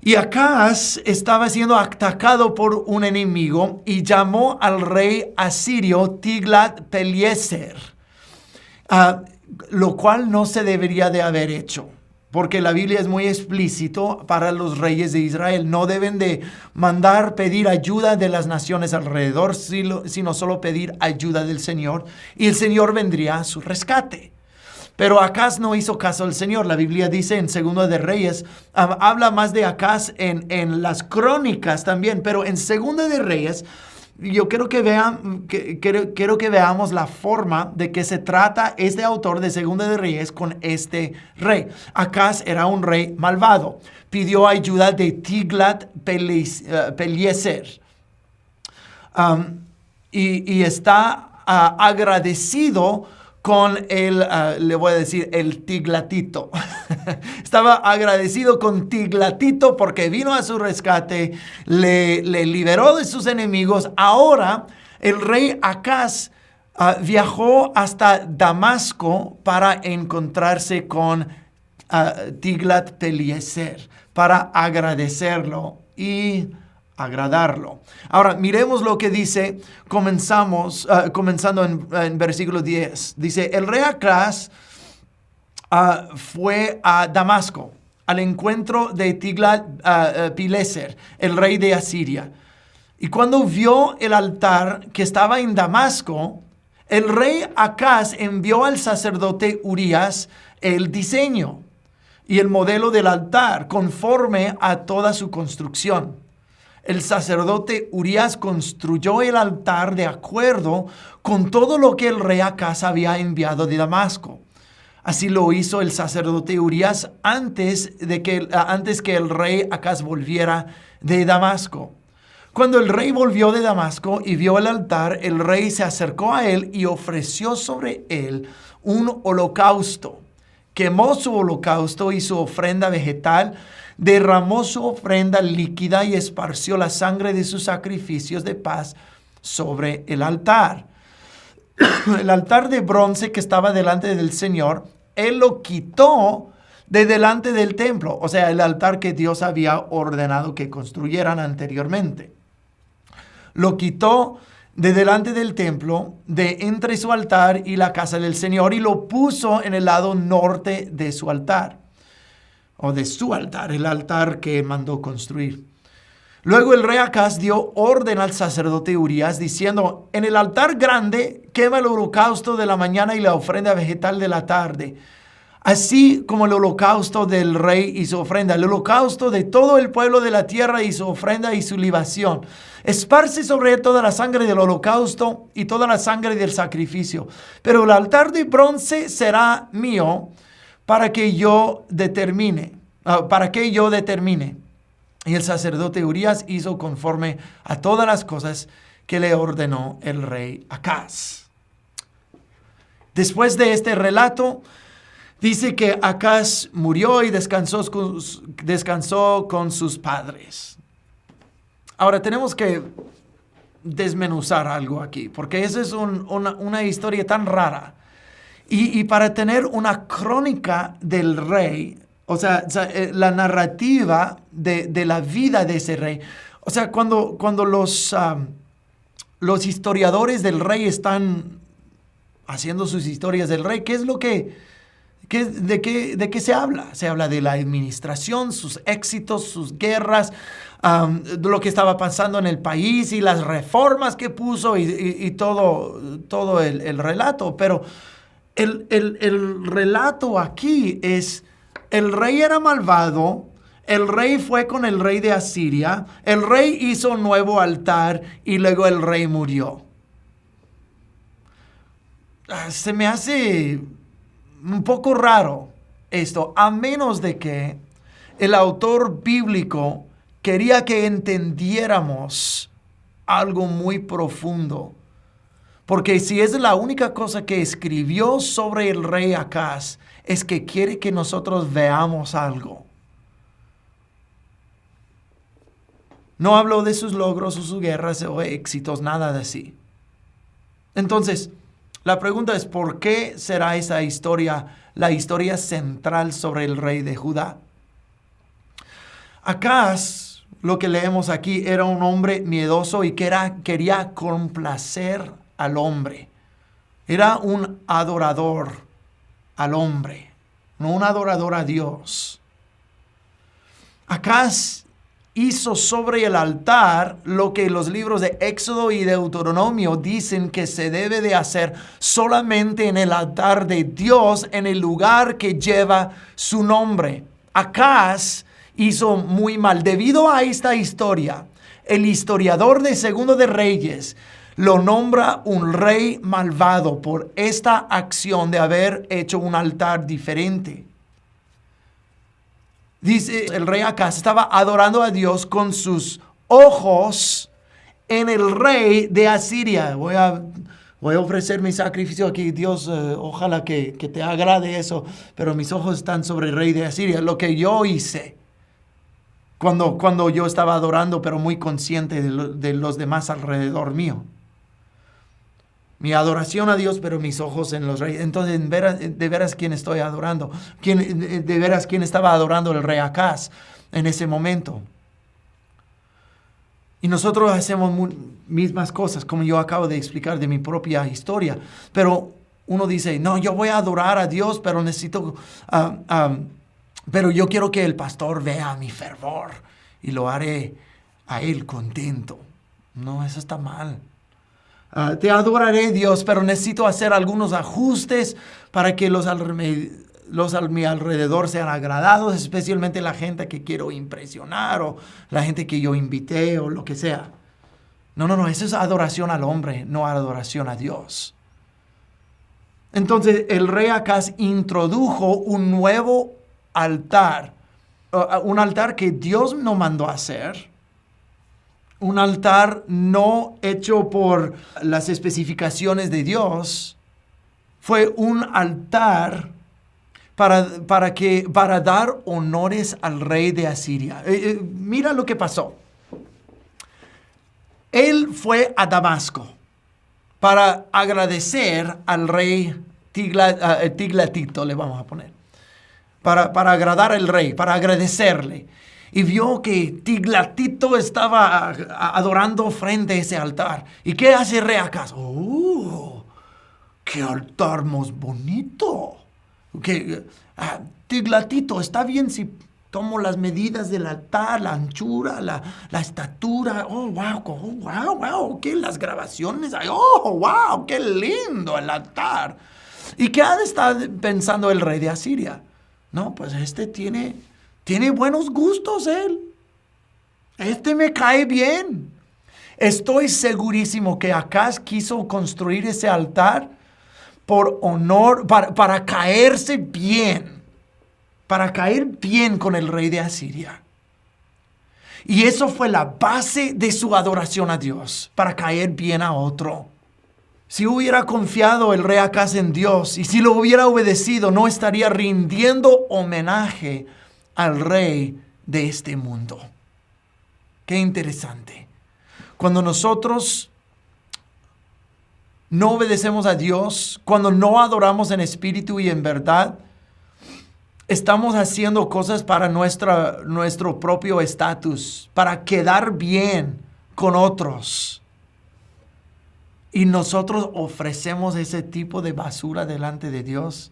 Y Acaz estaba siendo atacado por un enemigo y llamó al rey asirio Tiglat-Pileser, lo cual no se debería de haber hecho, porque la Biblia es muy explícito para los reyes de Israel. No deben de pedir ayuda de las naciones alrededor, sino solo pedir ayuda del Señor, y el Señor vendría a su rescate. Pero Acaz no hizo caso al Señor. La Biblia dice en Segunda de Reyes, habla más de Acaz en las crónicas también, pero en Segunda de Reyes, yo quiero que veamos la forma de que se trata este autor de Segunda de Reyes con este rey. Acaz era un rey malvado. Pidió ayuda de Tiglat-Pileser. Y está agradecido con le voy a decir, el Tiglatito. Estaba agradecido con Tiglatito porque vino a su rescate, le liberó de sus enemigos. Ahora el rey Acaz viajó hasta Damasco para encontrarse con Tiglat-Pileser, para agradecerlo y agradarlo. Ahora, miremos lo que dice, comenzando en versículo 10. Dice, el rey Acaz fue a Damasco, al encuentro de Tiglat-Pileser, el rey de Asiria. Y cuando vio el altar que estaba en Damasco, el rey Acaz envió al sacerdote Urías el diseño y el modelo del altar conforme a toda su construcción. El sacerdote Urías construyó el altar de acuerdo con todo lo que el rey Acaz había enviado de Damasco. Así lo hizo el sacerdote Urías antes que el rey Acaz volviera de Damasco. Cuando el rey volvió de Damasco y vio el altar, el rey se acercó a él y ofreció sobre él un holocausto. Quemó su holocausto y su ofrenda vegetal, derramó su ofrenda líquida y esparció la sangre de sus sacrificios de paz sobre el altar. El altar de bronce que estaba delante del Señor, él lo quitó de delante del templo, o sea, el altar que Dios había ordenado que construyeran anteriormente. Lo quitó de delante del templo, de entre su altar y la casa del Señor, y lo puso en el lado norte de su altar, o de su altar, el altar que mandó construir. Luego el rey Acaz dio orden al sacerdote Urías, diciendo: en el altar grande quema el holocausto de la mañana y la ofrenda vegetal de la tarde, así como el holocausto del rey y su ofrenda, el holocausto de todo el pueblo de la tierra y su ofrenda y su libación. Esparce sobre él toda la sangre del holocausto y toda la sangre del sacrificio. Pero el altar de bronce será mío para que yo determine. Y el sacerdote Urías hizo conforme a todas las cosas que le ordenó el rey Acaz. Después de este relato, dice que Acaz murió y descansó con sus padres. Ahora tenemos que desmenuzar algo aquí, porque esa es una historia tan rara. Y para tener una crónica del rey, o sea, la narrativa de la vida de ese rey. O sea, cuando los historiadores del rey están haciendo sus historias del rey, ¿qué es lo de qué se habla? Se habla de la administración, sus éxitos, sus guerras, de lo que estaba pasando en el país y las reformas que puso y todo el relato. Pero el relato aquí es: el rey era malvado, el rey fue con el rey de Asiria, el rey hizo un nuevo altar y luego el rey murió. Se me hace un poco raro esto, a menos de que el autor bíblico quería que entendiéramos algo muy profundo. Porque si es la única cosa que escribió sobre el rey Acaz, es que quiere que nosotros veamos algo. No habló de sus logros o sus guerras o éxitos, nada de así. Entonces, la pregunta es: ¿por qué será esa historia la historia central sobre el rey de Judá? Acaz, lo que leemos aquí, era un hombre miedoso y quería complacer al hombre. Era un adorador al hombre, no un adorador a Dios. Acaz hizo sobre el altar lo que los libros de Éxodo y Deuteronomio dicen que se debe de hacer solamente en el altar de Dios, en el lugar que lleva su nombre. Acaz hizo muy mal. Debido a esta historia, el historiador de Segundo de Reyes lo nombra un rey malvado por esta acción de haber hecho un altar diferente. Dice, el rey Acaz estaba adorando a Dios con sus ojos en el rey de Asiria. Voy a ofrecer mi sacrificio aquí. Dios, ojalá que te agrade eso. Pero mis ojos están sobre el rey de Asiria. Lo que yo hice cuando yo estaba adorando, pero muy consciente de los demás alrededor mío. Mi adoración a Dios, pero mis ojos en los reyes. Entonces, de veras, ¿quién estoy adorando? ¿Quién estaba adorando el rey Acaz en ese momento? Y nosotros hacemos mismas cosas, como yo acabo de explicar de mi propia historia. Pero uno dice: no, yo voy a adorar a Dios, pero necesito... pero yo quiero que el pastor vea mi fervor y lo haré a él contento. No, eso está mal. Te adoraré, Dios, pero necesito hacer algunos ajustes para que los a mi alrededor sean agradados, especialmente la gente que quiero impresionar o la gente que yo invité o lo que sea. No, eso es adoración al hombre, no adoración a Dios. Entonces el rey Acaz introdujo un nuevo altar, un altar que Dios no mandó a hacer, un altar no hecho por las especificaciones de Dios. Fue un altar para dar honores al rey de Asiria. Mira lo que pasó. Él fue a Damasco para agradecer al rey Tiglatito, le vamos a poner. Para agradar al rey, para agradecerle. Y vio que Tiglatito estaba adorando frente a ese altar. ¿Y qué hace rey Acaz? ¡Oh! ¡Qué altar más bonito! Tiglatito, ¿está bien si tomo las medidas del altar, la anchura, la estatura? ¡Oh, wow! ¡Oh, wow, wow! ¡Qué las grabaciones hay! ¡Oh, wow! ¡Qué lindo el altar! ¿Y qué ha de estar pensando el rey de Asiria? No, pues tiene buenos gustos él. Me cae bien. Estoy segurísimo que Acaz quiso construir ese altar por honor, para caerse bien, para caer bien con el rey de Asiria. Y eso fue la base de su adoración a Dios, para caer bien a otro. Si hubiera confiado el rey Acaz en Dios y si lo hubiera obedecido, no estaría rindiendo homenaje al rey de este mundo. Qué interesante. Cuando nosotros no obedecemos a Dios, cuando no adoramos en espíritu y en verdad, estamos haciendo cosas para nuestro propio estatus, para quedar bien con otros. Y nosotros ofrecemos ese tipo de basura delante de Dios.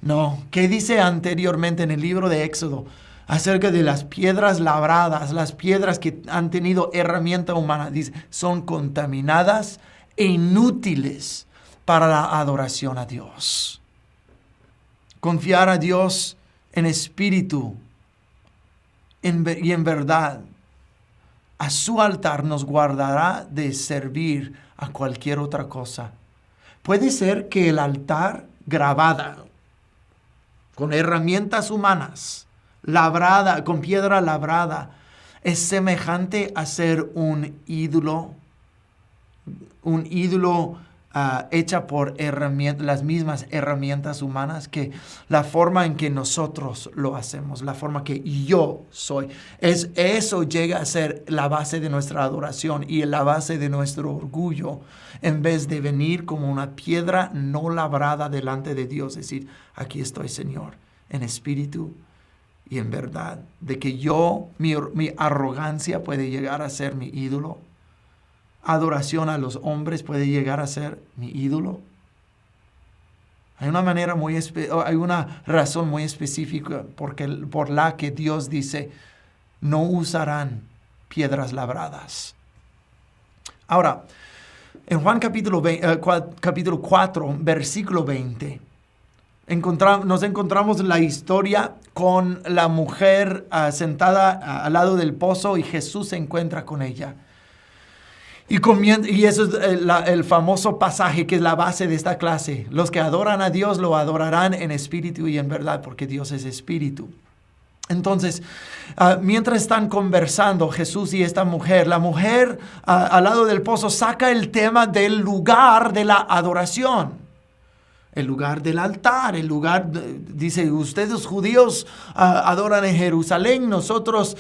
No, ¿qué dice anteriormente en el libro de Éxodo acerca de las piedras labradas, las piedras que han tenido herramienta humana? Dice, son contaminadas e inútiles para la adoración a Dios. Confiar a Dios en espíritu y en verdad, a su altar nos guardará de servir a cualquier otra cosa. Puede ser que el altar grabada con herramientas humanas, labrada, con piedra labrada, es semejante a ser un ídolo hecha por las mismas herramientas humanas, que la forma en que nosotros lo hacemos, la forma que yo soy, eso llega a ser la base de nuestra adoración y la base de nuestro orgullo, en vez de venir como una piedra no labrada delante de Dios, decir, aquí estoy, Señor, en espíritu y en verdad, de que mi arrogancia puede llegar a ser mi ídolo. Adoración a los hombres puede llegar a ser mi ídolo. Hay una razón muy específica por la que Dios dice, no usarán piedras labradas. Ahora, en Juan capítulo 4, versículo 20, nos encontramos la historia con la mujer sentada al lado del pozo, y Jesús se encuentra con ella. Y eso es el famoso pasaje que es la base de esta clase. Los que adoran a Dios lo adorarán en espíritu y en verdad, porque Dios es espíritu. Entonces, mientras están conversando Jesús y esta mujer, la mujer al lado del pozo saca el tema del lugar de la adoración. El lugar del altar, dice, ustedes judíos adoran en Jerusalén, nosotros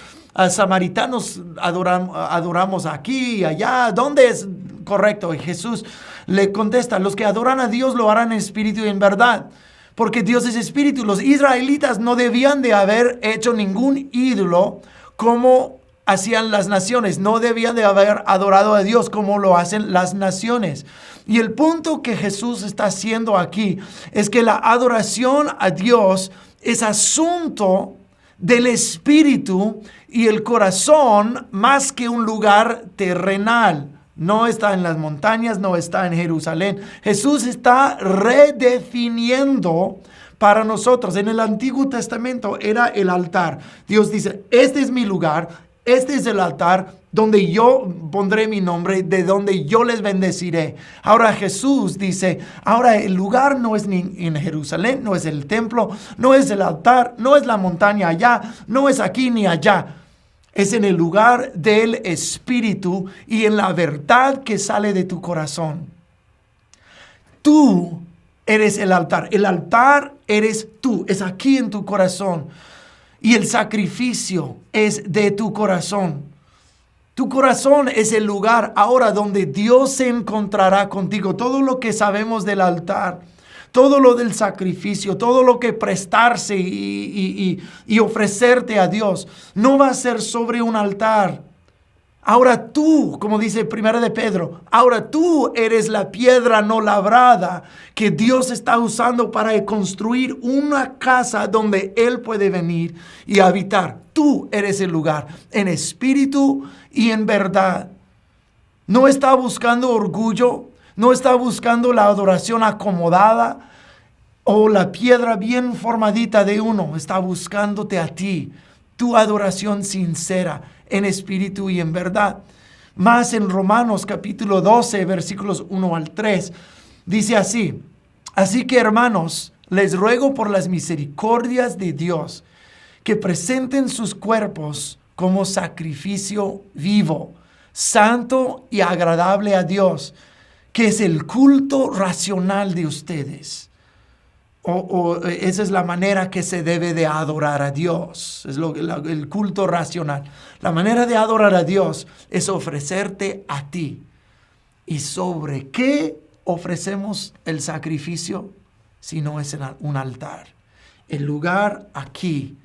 samaritanos adoramos aquí y allá. ¿Dónde es correcto? Y Jesús le contesta, los que adoran a Dios lo harán en espíritu y en verdad, porque Dios es espíritu. Los israelitas no debían de haber hecho ningún ídolo como hacían las naciones, no debían de haber adorado a Dios como lo hacen las naciones. Y el punto que Jesús está haciendo aquí es que la adoración a Dios es asunto del espíritu y el corazón, más que un lugar terrenal. No está en las montañas, no está en Jerusalén. Jesús está redefiniendo para nosotros. En el Antiguo Testamento era el altar. Dios dice, este es mi lugar, Este es el altar donde yo pondré mi nombre, de donde yo les bendeciré. Ahora Jesús dice, ahora el lugar no es ni en Jerusalén, no es el templo, no es el altar, no es la montaña allá, no es aquí ni allá. Es en el lugar del Espíritu y en la verdad que sale de tu corazón. Tú eres el altar. El altar eres tú. Es aquí en tu corazón. Y el sacrificio es de tu corazón. Tu corazón es el lugar ahora donde Dios se encontrará contigo. Todo lo que sabemos del altar, todo lo del sacrificio, todo lo que prestarse y ofrecerte a Dios, no va a ser sobre un altar. Ahora tú, como dice 1 de Pedro, ahora tú eres la piedra no labrada que Dios está usando para construir una casa donde Él puede venir y habitar. Tú eres el lugar en espíritu y en verdad. No está buscando orgullo, no está buscando la adoración acomodada o la piedra bien formadita de uno. Está buscándote a ti, tu adoración sincera en espíritu y en verdad. Más en Romanos capítulo 12, versículos 1 al 3, dice así: así que, hermanos, les ruego por las misericordias de Dios que presenten sus cuerpos como sacrificio vivo, santo y agradable a Dios, que es el culto racional de ustedes. Esa es la manera que se debe de adorar a Dios. Es el culto racional. La manera de adorar a Dios es ofrecerte a ti. ¿Y sobre qué ofrecemos el sacrificio? Si no es en un altar. El lugar aquí,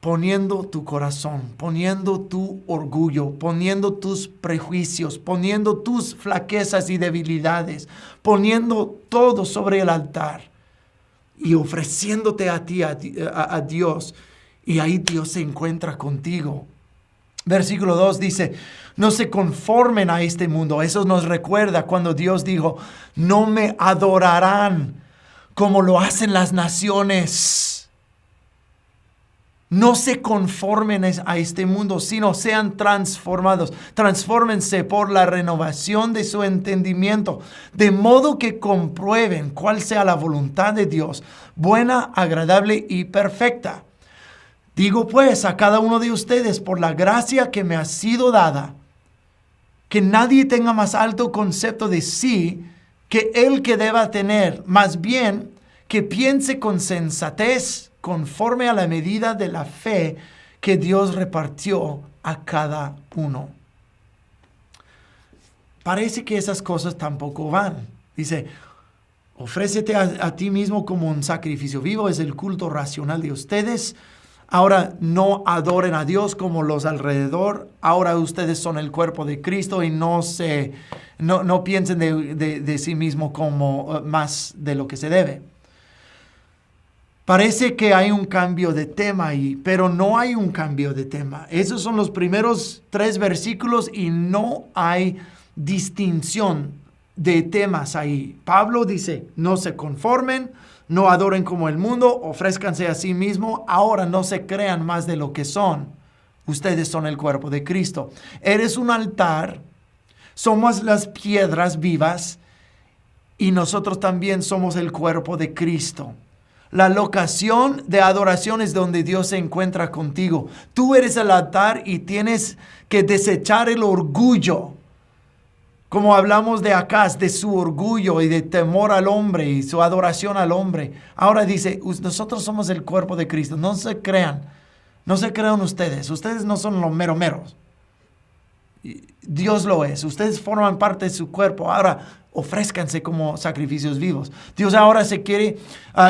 poniendo tu corazón, poniendo tu orgullo, poniendo tus prejuicios, poniendo tus flaquezas y debilidades, poniendo todo sobre el altar. Y ofreciéndote a ti, a Dios. Y ahí Dios se encuentra contigo. Versículo 2 dice, no se conformen a este mundo. Eso nos recuerda cuando Dios dijo, no me adorarán como lo hacen las naciones. No se conformen a este mundo, sino sean transformados. Transfórmense por la renovación de su entendimiento, de modo que comprueben cuál sea la voluntad de Dios, buena, agradable y perfecta. Digo pues a cada uno de ustedes, por la gracia que me ha sido dada, que nadie tenga más alto concepto de sí que el que deba tener, más bien que piense con sensatez, conforme a la medida de la fe que Dios repartió a cada uno. Parece que esas cosas tampoco van. Dice, ofrécete a ti mismo como un sacrificio vivo, es el culto racional de ustedes. Ahora no adoren a Dios como los alrededor. Ahora ustedes son el cuerpo de Cristo y no piensen de sí mismo como más de lo que se debe. Parece que hay un cambio de tema ahí, pero no hay un cambio de tema. Esos son los primeros 3 versículos y no hay distinción de temas ahí. Pablo dice, no se conformen, no adoren como el mundo, ofrézcanse a sí mismo, ahora no se crean más de lo que son. Ustedes son el cuerpo de Cristo. Eres un altar, somos las piedras vivas y nosotros también somos el cuerpo de Cristo. La locación de adoración es donde Dios se encuentra contigo. Tú eres el altar y tienes que desechar el orgullo. Como hablamos de Acaz, de su orgullo y de temor al hombre y su adoración al hombre. Ahora dice, nosotros somos el cuerpo de Cristo. No se crean ustedes. Ustedes no son los meros. Dios lo es. Ustedes forman parte de su cuerpo. Ahora ofrézcanse como sacrificios vivos. Dios ahora se quiere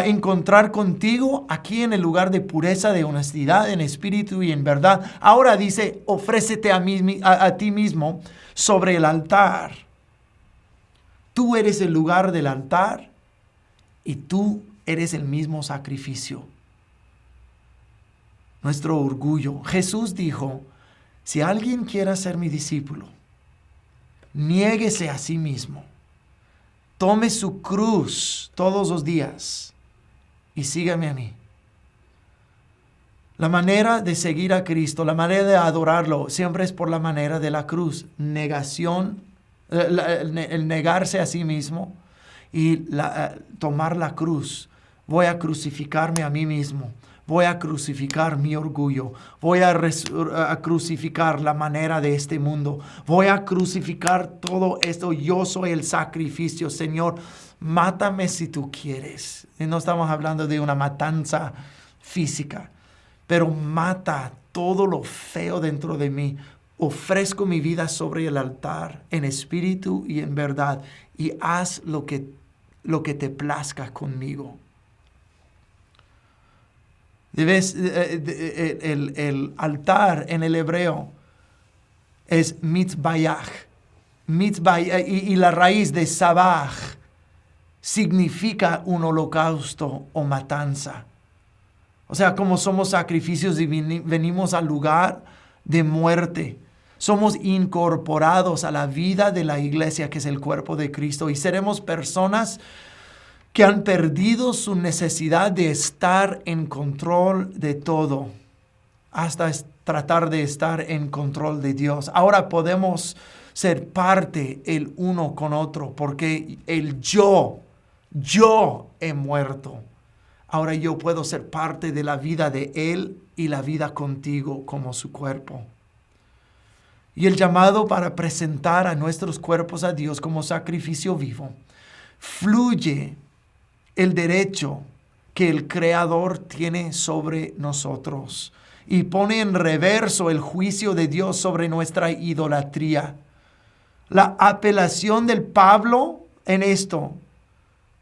encontrar contigo aquí en el lugar de pureza, de honestidad, en espíritu y en verdad. Ahora dice, ofrécete a ti mismo sobre el altar. Tú eres el lugar del altar y tú eres el mismo sacrificio. Nuestro orgullo. Jesús dijo, si alguien quiere ser mi discípulo, niéguese a sí mismo. Tome su cruz todos los días y sígame a mí. La manera de seguir a Cristo, la manera de adorarlo, siempre es por la manera de la cruz. Negación, el negarse a sí mismo y tomar la cruz. Voy a crucificarme a mí mismo. Voy a crucificar mi orgullo. Voy a crucificar la manera de este mundo. Voy a crucificar todo esto. Yo soy el sacrificio. Señor, mátame si tú quieres. Y no estamos hablando de una matanza física, pero mata todo lo feo dentro de mí. Ofrezco mi vida sobre el altar en espíritu y en verdad, y haz lo que te plazca conmigo. El altar en el hebreo es mitzbayach. Y la raíz de sabaj significa un holocausto o matanza. O sea, como somos sacrificios y venimos al lugar de muerte. Somos incorporados a la vida de la iglesia, que es el cuerpo de Cristo. Y seremos personas que han perdido su necesidad de estar en control de todo, hasta tratar de estar en control de Dios. Ahora podemos ser parte el uno con otro, porque el yo he muerto. Ahora yo puedo ser parte de la vida de Él y la vida contigo como su cuerpo. Y el llamado para presentar a nuestros cuerpos a Dios como sacrificio vivo, fluye el derecho que el Creador tiene sobre nosotros y pone en reverso el juicio de Dios sobre nuestra idolatría. La apelación del Pablo en esto,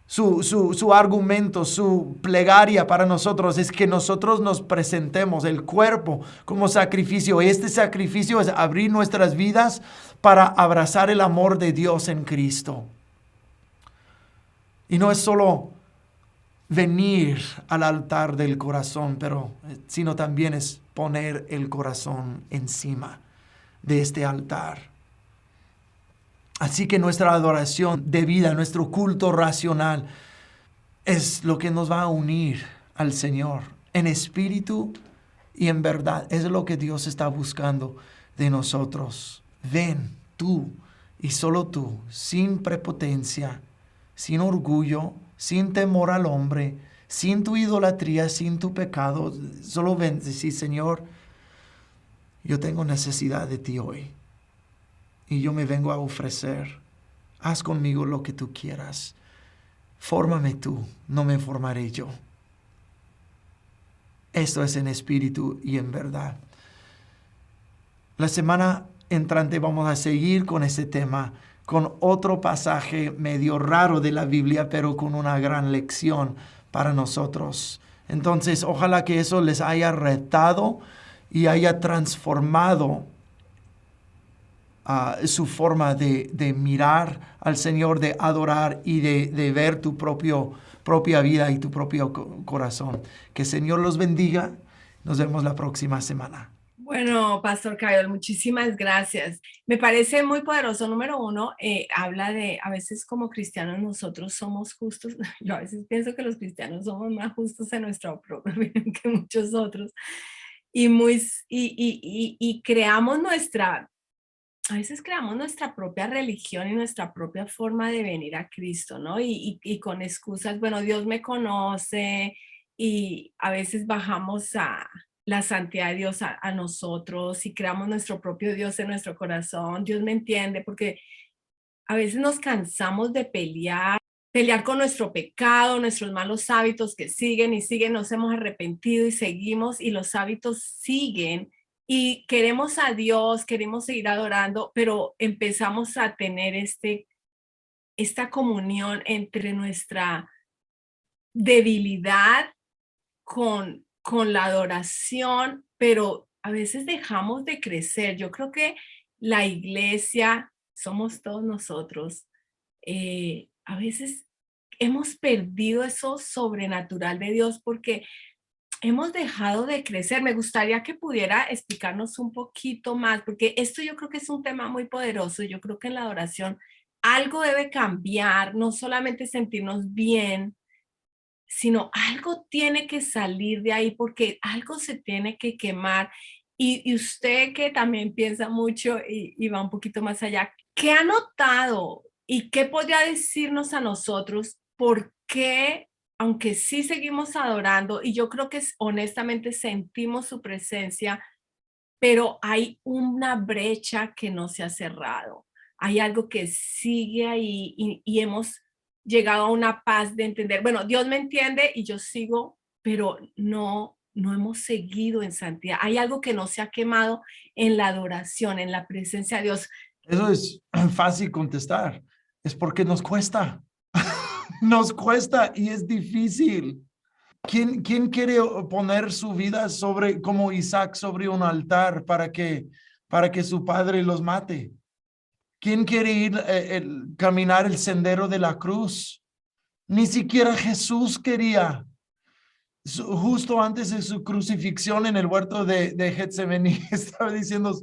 su argumento, su plegaria para nosotros es que nosotros nos presentemos el cuerpo como sacrificio. Este sacrificio es abrir nuestras vidas para abrazar el amor de Dios en Cristo. Y no es solo venir al altar del corazón, sino también es poner el corazón encima de este altar. Así que nuestra adoración debida, nuestro culto racional, es lo que nos va a unir al Señor en espíritu y en verdad. Es lo que Dios está buscando de nosotros. Ven tú y solo tú, sin prepotencia, sin orgullo, sin temor al hombre, sin tu idolatría, sin tu pecado. Solo ven y decir: Señor, yo tengo necesidad de ti hoy. Y yo me vengo a ofrecer. Haz conmigo lo que tú quieras. Fórmame tú, no me formaré yo. Esto es en espíritu y en verdad. La semana entrante vamos a seguir con este tema, con otro pasaje medio raro de la Biblia, pero con una gran lección para nosotros. Entonces, ojalá que eso les haya retado y haya transformado su forma de mirar al Señor, de adorar y de ver tu propia vida y tu propio corazón. Que el Señor los bendiga. Nos vemos la próxima semana. Bueno, Pastor Cayo, muchísimas gracias. Me parece muy poderoso. Número uno, habla de, a veces como cristianos nosotros somos justos. Yo a veces pienso que los cristianos somos más justos en nuestra propia vida que muchos otros. Y creamos a veces creamos nuestra propia religión y nuestra propia forma de venir a Cristo, ¿no? Y con excusas, bueno, Dios me conoce, y a veces bajamos a la santidad de Dios a nosotros y creamos nuestro propio Dios en nuestro corazón. Dios me entiende, porque a veces nos cansamos de pelear con nuestro pecado, nuestros malos hábitos que siguen y siguen, nos hemos arrepentido y seguimos, y los hábitos siguen. Y queremos a Dios, queremos seguir adorando, pero empezamos a tener esta comunión entre nuestra debilidad con la adoración, pero a veces dejamos de crecer. Yo creo que la iglesia somos todos nosotros. A veces hemos perdido eso sobrenatural de Dios porque hemos dejado de crecer. Me gustaría que pudiera explicarnos un poquito más, porque esto yo creo que es un tema muy poderoso. Yo creo que en la adoración algo debe cambiar, no solamente sentirnos bien, sino algo tiene que salir de ahí porque algo se tiene que quemar. Y usted que también piensa mucho y va un poquito más allá, ¿qué ha notado y qué podría decirnos a nosotros por qué, aunque sí seguimos adorando, y yo creo que honestamente sentimos su presencia, pero hay una brecha que no se ha cerrado? Hay algo que sigue ahí y hemos llegado a una paz de entender, bueno, Dios me entiende y yo sigo, pero no hemos seguido en santidad. Hay algo que no se ha quemado en la adoración, en la presencia de Dios. Eso es fácil contestar. Es porque nos cuesta. Nos cuesta y es difícil. ¿Quién quiere poner su vida sobre, como Isaac, sobre un altar para que su padre los mate? ¿Quién quiere ir caminar el sendero de la cruz? Ni siquiera Jesús quería. Justo antes de su crucifixión en el huerto de Getsemaní, estaba diciendo,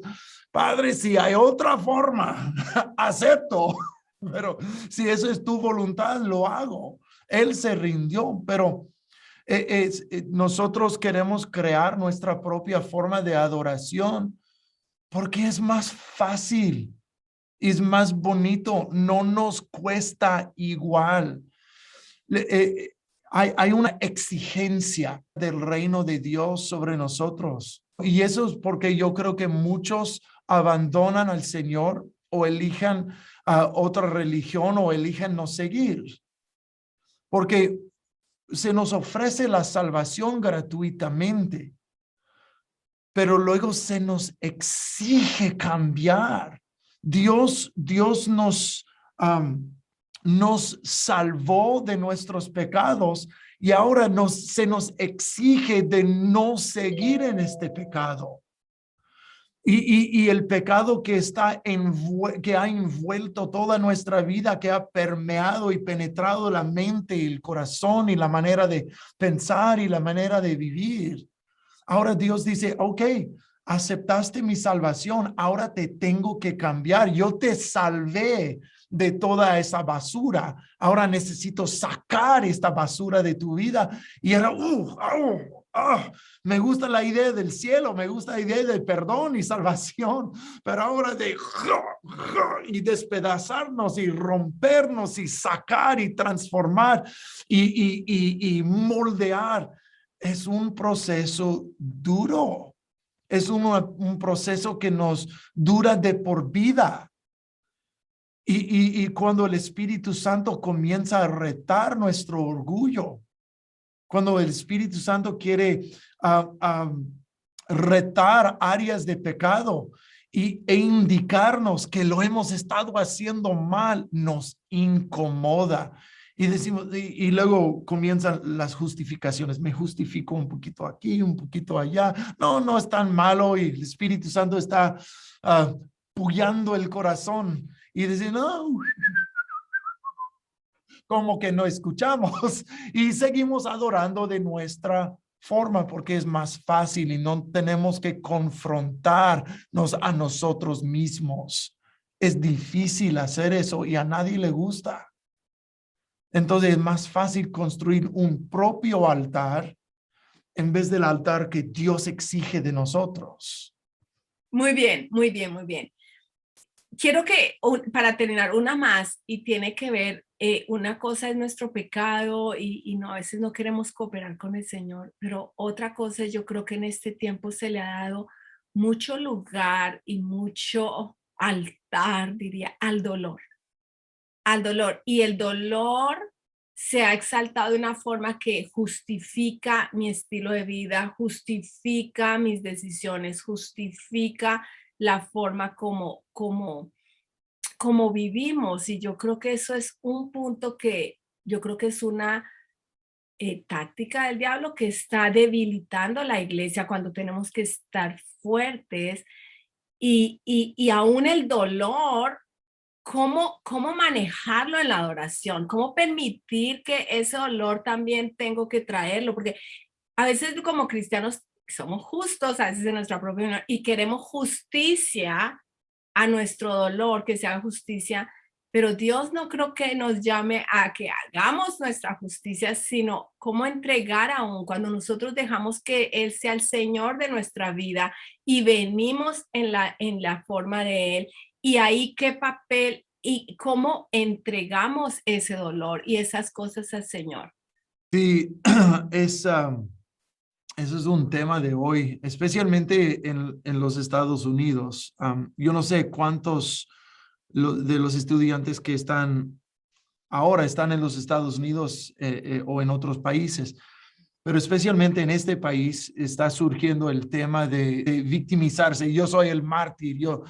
Padre, si hay otra forma, acepto, pero si eso es tu voluntad, lo hago. Él se rindió, pero nosotros queremos crear nuestra propia forma de adoración porque es más fácil, es más bonito, no nos cuesta igual. Hay una exigencia del reino de Dios sobre nosotros. Y eso es porque yo creo que muchos abandonan al Señor o eligen otra religión o eligen no seguir. Porque se nos ofrece la salvación gratuitamente, pero luego se nos exige cambiar. Dios nos salvó de nuestros pecados y ahora se nos exige de no seguir en este pecado. Y el pecado que que ha envuelto toda nuestra vida, que ha permeado y penetrado la mente y el corazón y la manera de pensar y la manera de vivir. Ahora Dios dice, ok, aceptaste mi salvación, ahora te tengo que cambiar. Yo te salvé de toda esa basura. Ahora necesito sacar esta basura de tu vida. Y era, me gusta la idea del cielo, me gusta la idea del perdón y salvación, pero ahora y despedazarnos y rompernos y sacar y transformar y moldear. Es un proceso duro. Es un proceso que nos dura de por vida. Y cuando el Espíritu Santo comienza a retar nuestro orgullo, cuando el Espíritu Santo quiere retar áreas de pecado e indicarnos que lo hemos estado haciendo mal, nos incomoda. Y decimos, y luego comienzan las justificaciones. Me justifico un poquito aquí, un poquito allá. No es tan malo y el Espíritu Santo está puyando el corazón. Y dicen, no, como que no escuchamos y seguimos adorando de nuestra forma porque es más fácil y no tenemos que confrontarnos a nosotros mismos. Es difícil hacer eso y a nadie le gusta. Entonces es más fácil construir un propio altar en vez del altar que Dios exige de nosotros. Muy bien, muy bien, muy bien. Quiero que, para terminar, una más, y tiene que ver, una cosa es nuestro pecado y no, a veces no queremos cooperar con el Señor, pero otra cosa es, yo creo que en este tiempo se le ha dado mucho lugar y mucho altar, diría, al dolor, y el dolor se ha exaltado de una forma que justifica mi estilo de vida, justifica mis decisiones, justifica la forma como vivimos. Y yo creo que eso es un punto que yo creo que es una táctica del diablo que está debilitando la iglesia cuando tenemos que estar fuertes y aún el dolor. ¿Cómo manejarlo en la adoración? ¿Cómo permitir que ese dolor también tengo que traerlo? Porque a veces como cristianos somos justos, a veces en nuestra propia opinión, y queremos justicia a nuestro dolor, que se haga justicia, Pero Dios no creo que nos llame a que hagamos nuestra justicia, sino cómo entregar aún cuando nosotros dejamos que Él sea el Señor de nuestra vida y venimos en la forma de Él. Y ahí qué papel y cómo entregamos ese dolor y esas cosas al Señor. Sí, es, eso es un tema de hoy, especialmente en los Estados Unidos. Yo no sé cuántos de los estudiantes que ahora están en los Estados Unidos o en otros países, pero especialmente en este país está surgiendo el tema de victimizarse. Yo soy el mártir, yo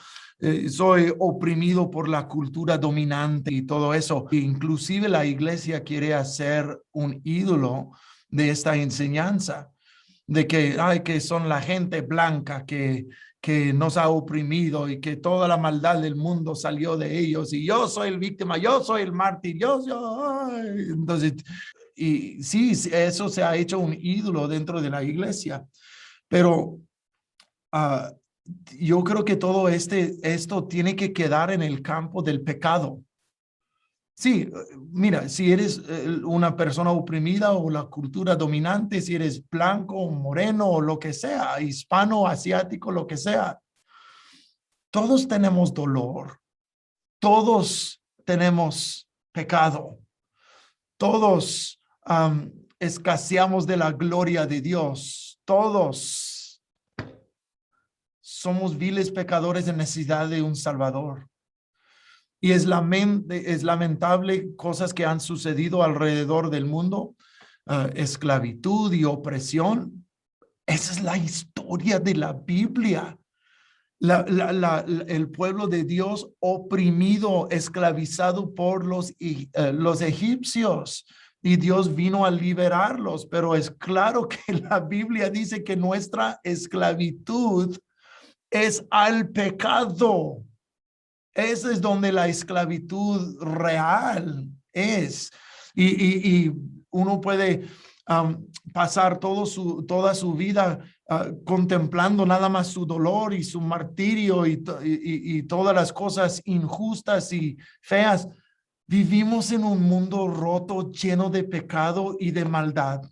soy oprimido por la cultura dominante y todo eso. E inclusive la iglesia quiere hacer un ídolo de esta enseñanza, de que, ay, que son la gente blanca que nos ha oprimido y que toda la maldad del mundo salió de ellos y yo soy el víctima, yo soy el mártir, ay. Entonces, y sí, eso se ha hecho un ídolo dentro de la iglesia, pero uh, yo creo que todo esto tiene que quedar en el campo del pecado. Sí, mira, si eres una persona oprimida o la cultura dominante, si eres blanco, moreno o lo que sea, hispano, asiático, lo que sea, todos tenemos dolor, todos tenemos pecado, todos escaseamos de la gloria de Dios, todos somos viles pecadores en necesidad de un Salvador. Y es lamentable cosas que han sucedido alrededor del mundo, esclavitud y opresión. Esa es la historia de la Biblia. El pueblo de Dios oprimido, esclavizado por los egipcios. Y Dios vino a liberarlos, pero es claro que la Biblia dice que nuestra esclavitud es al pecado. Ese es donde la esclavitud real es. Y uno puede pasar toda su vida contemplando nada más su dolor y su martirio y todas las cosas injustas y feas. Vivimos en un mundo roto, lleno de pecado y de maldad.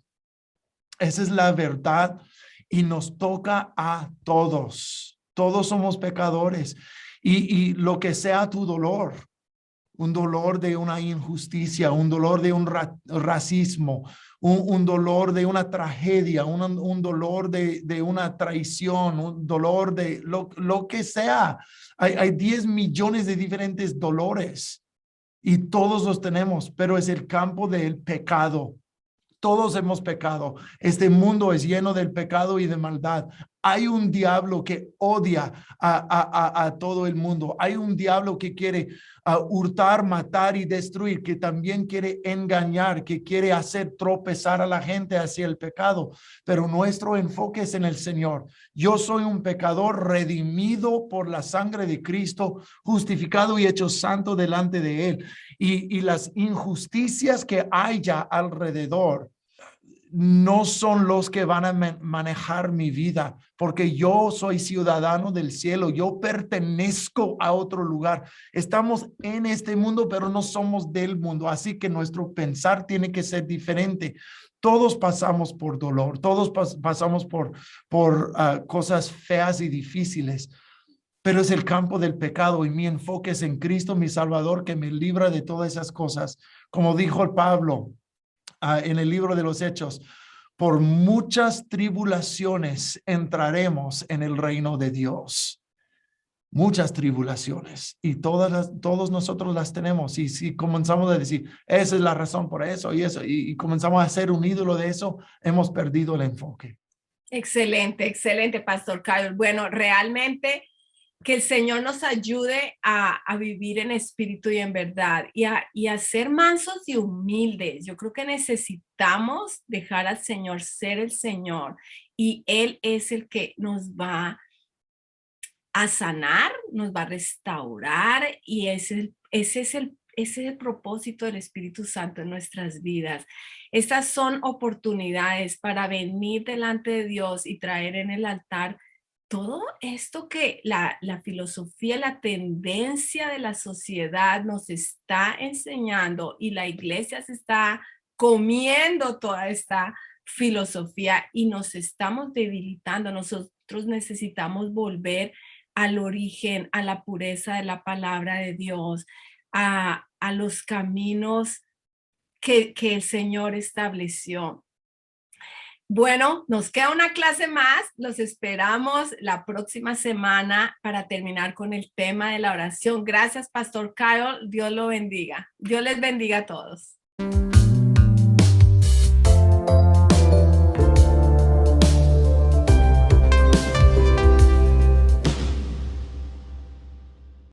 Esa es la verdad y nos toca a todos. Todos somos pecadores. Y lo que sea tu dolor, un dolor de una injusticia, un dolor de un racismo, un dolor de una tragedia, un dolor de una traición, un dolor de lo que sea. Hay 10 millones de diferentes dolores y todos los tenemos, pero es el campo del pecado. Todos hemos pecado. Este mundo es lleno del pecado y de maldad. Hay un diablo que odia a todo el mundo. Hay un diablo que quiere hurtar, matar y destruir, que también quiere engañar, que quiere hacer tropezar a la gente hacia el pecado. Pero nuestro enfoque es en el Señor. Yo soy un pecador redimido por la sangre de Cristo, justificado y hecho santo delante de Él. Y las injusticias que hay ya alrededor no son los que van a manejar mi vida, porque yo soy ciudadano del cielo, yo pertenezco a otro lugar. Estamos en este mundo, pero no somos del mundo, así que nuestro pensar tiene que ser diferente. Todos pasamos por dolor, todos pasamos por cosas feas y difíciles, pero es el campo del pecado y mi enfoque es en Cristo, mi Salvador, que me libra de todas esas cosas. Como dijo el Pablo en el libro de los Hechos, por muchas tribulaciones entraremos en el reino de Dios. Muchas tribulaciones y todos nosotros las tenemos. Y si comenzamos a decir, esa es la razón por eso y comenzamos a hacer un ídolo de eso, hemos perdido el enfoque. Excelente, excelente, Pastor Carlos. Bueno, realmente que el Señor nos ayude a vivir en espíritu y en verdad y a ser mansos y humildes. Yo creo que necesitamos dejar al Señor ser el Señor y Él es el que nos va a sanar, nos va a restaurar y ese es el propósito del Espíritu Santo en nuestras vidas. Estas son oportunidades para venir delante de Dios y traer en el altar todo esto que la filosofía, la tendencia de la sociedad nos está enseñando y la iglesia se está comiendo toda esta filosofía y nos estamos debilitando. Nosotros necesitamos volver al origen, a la pureza de la palabra de Dios, a los caminos que el Señor estableció. Bueno, nos queda una clase más. Los esperamos la próxima semana para terminar con el tema de la oración. Gracias, Pastor Kyle. Dios lo bendiga. Dios les bendiga a todos.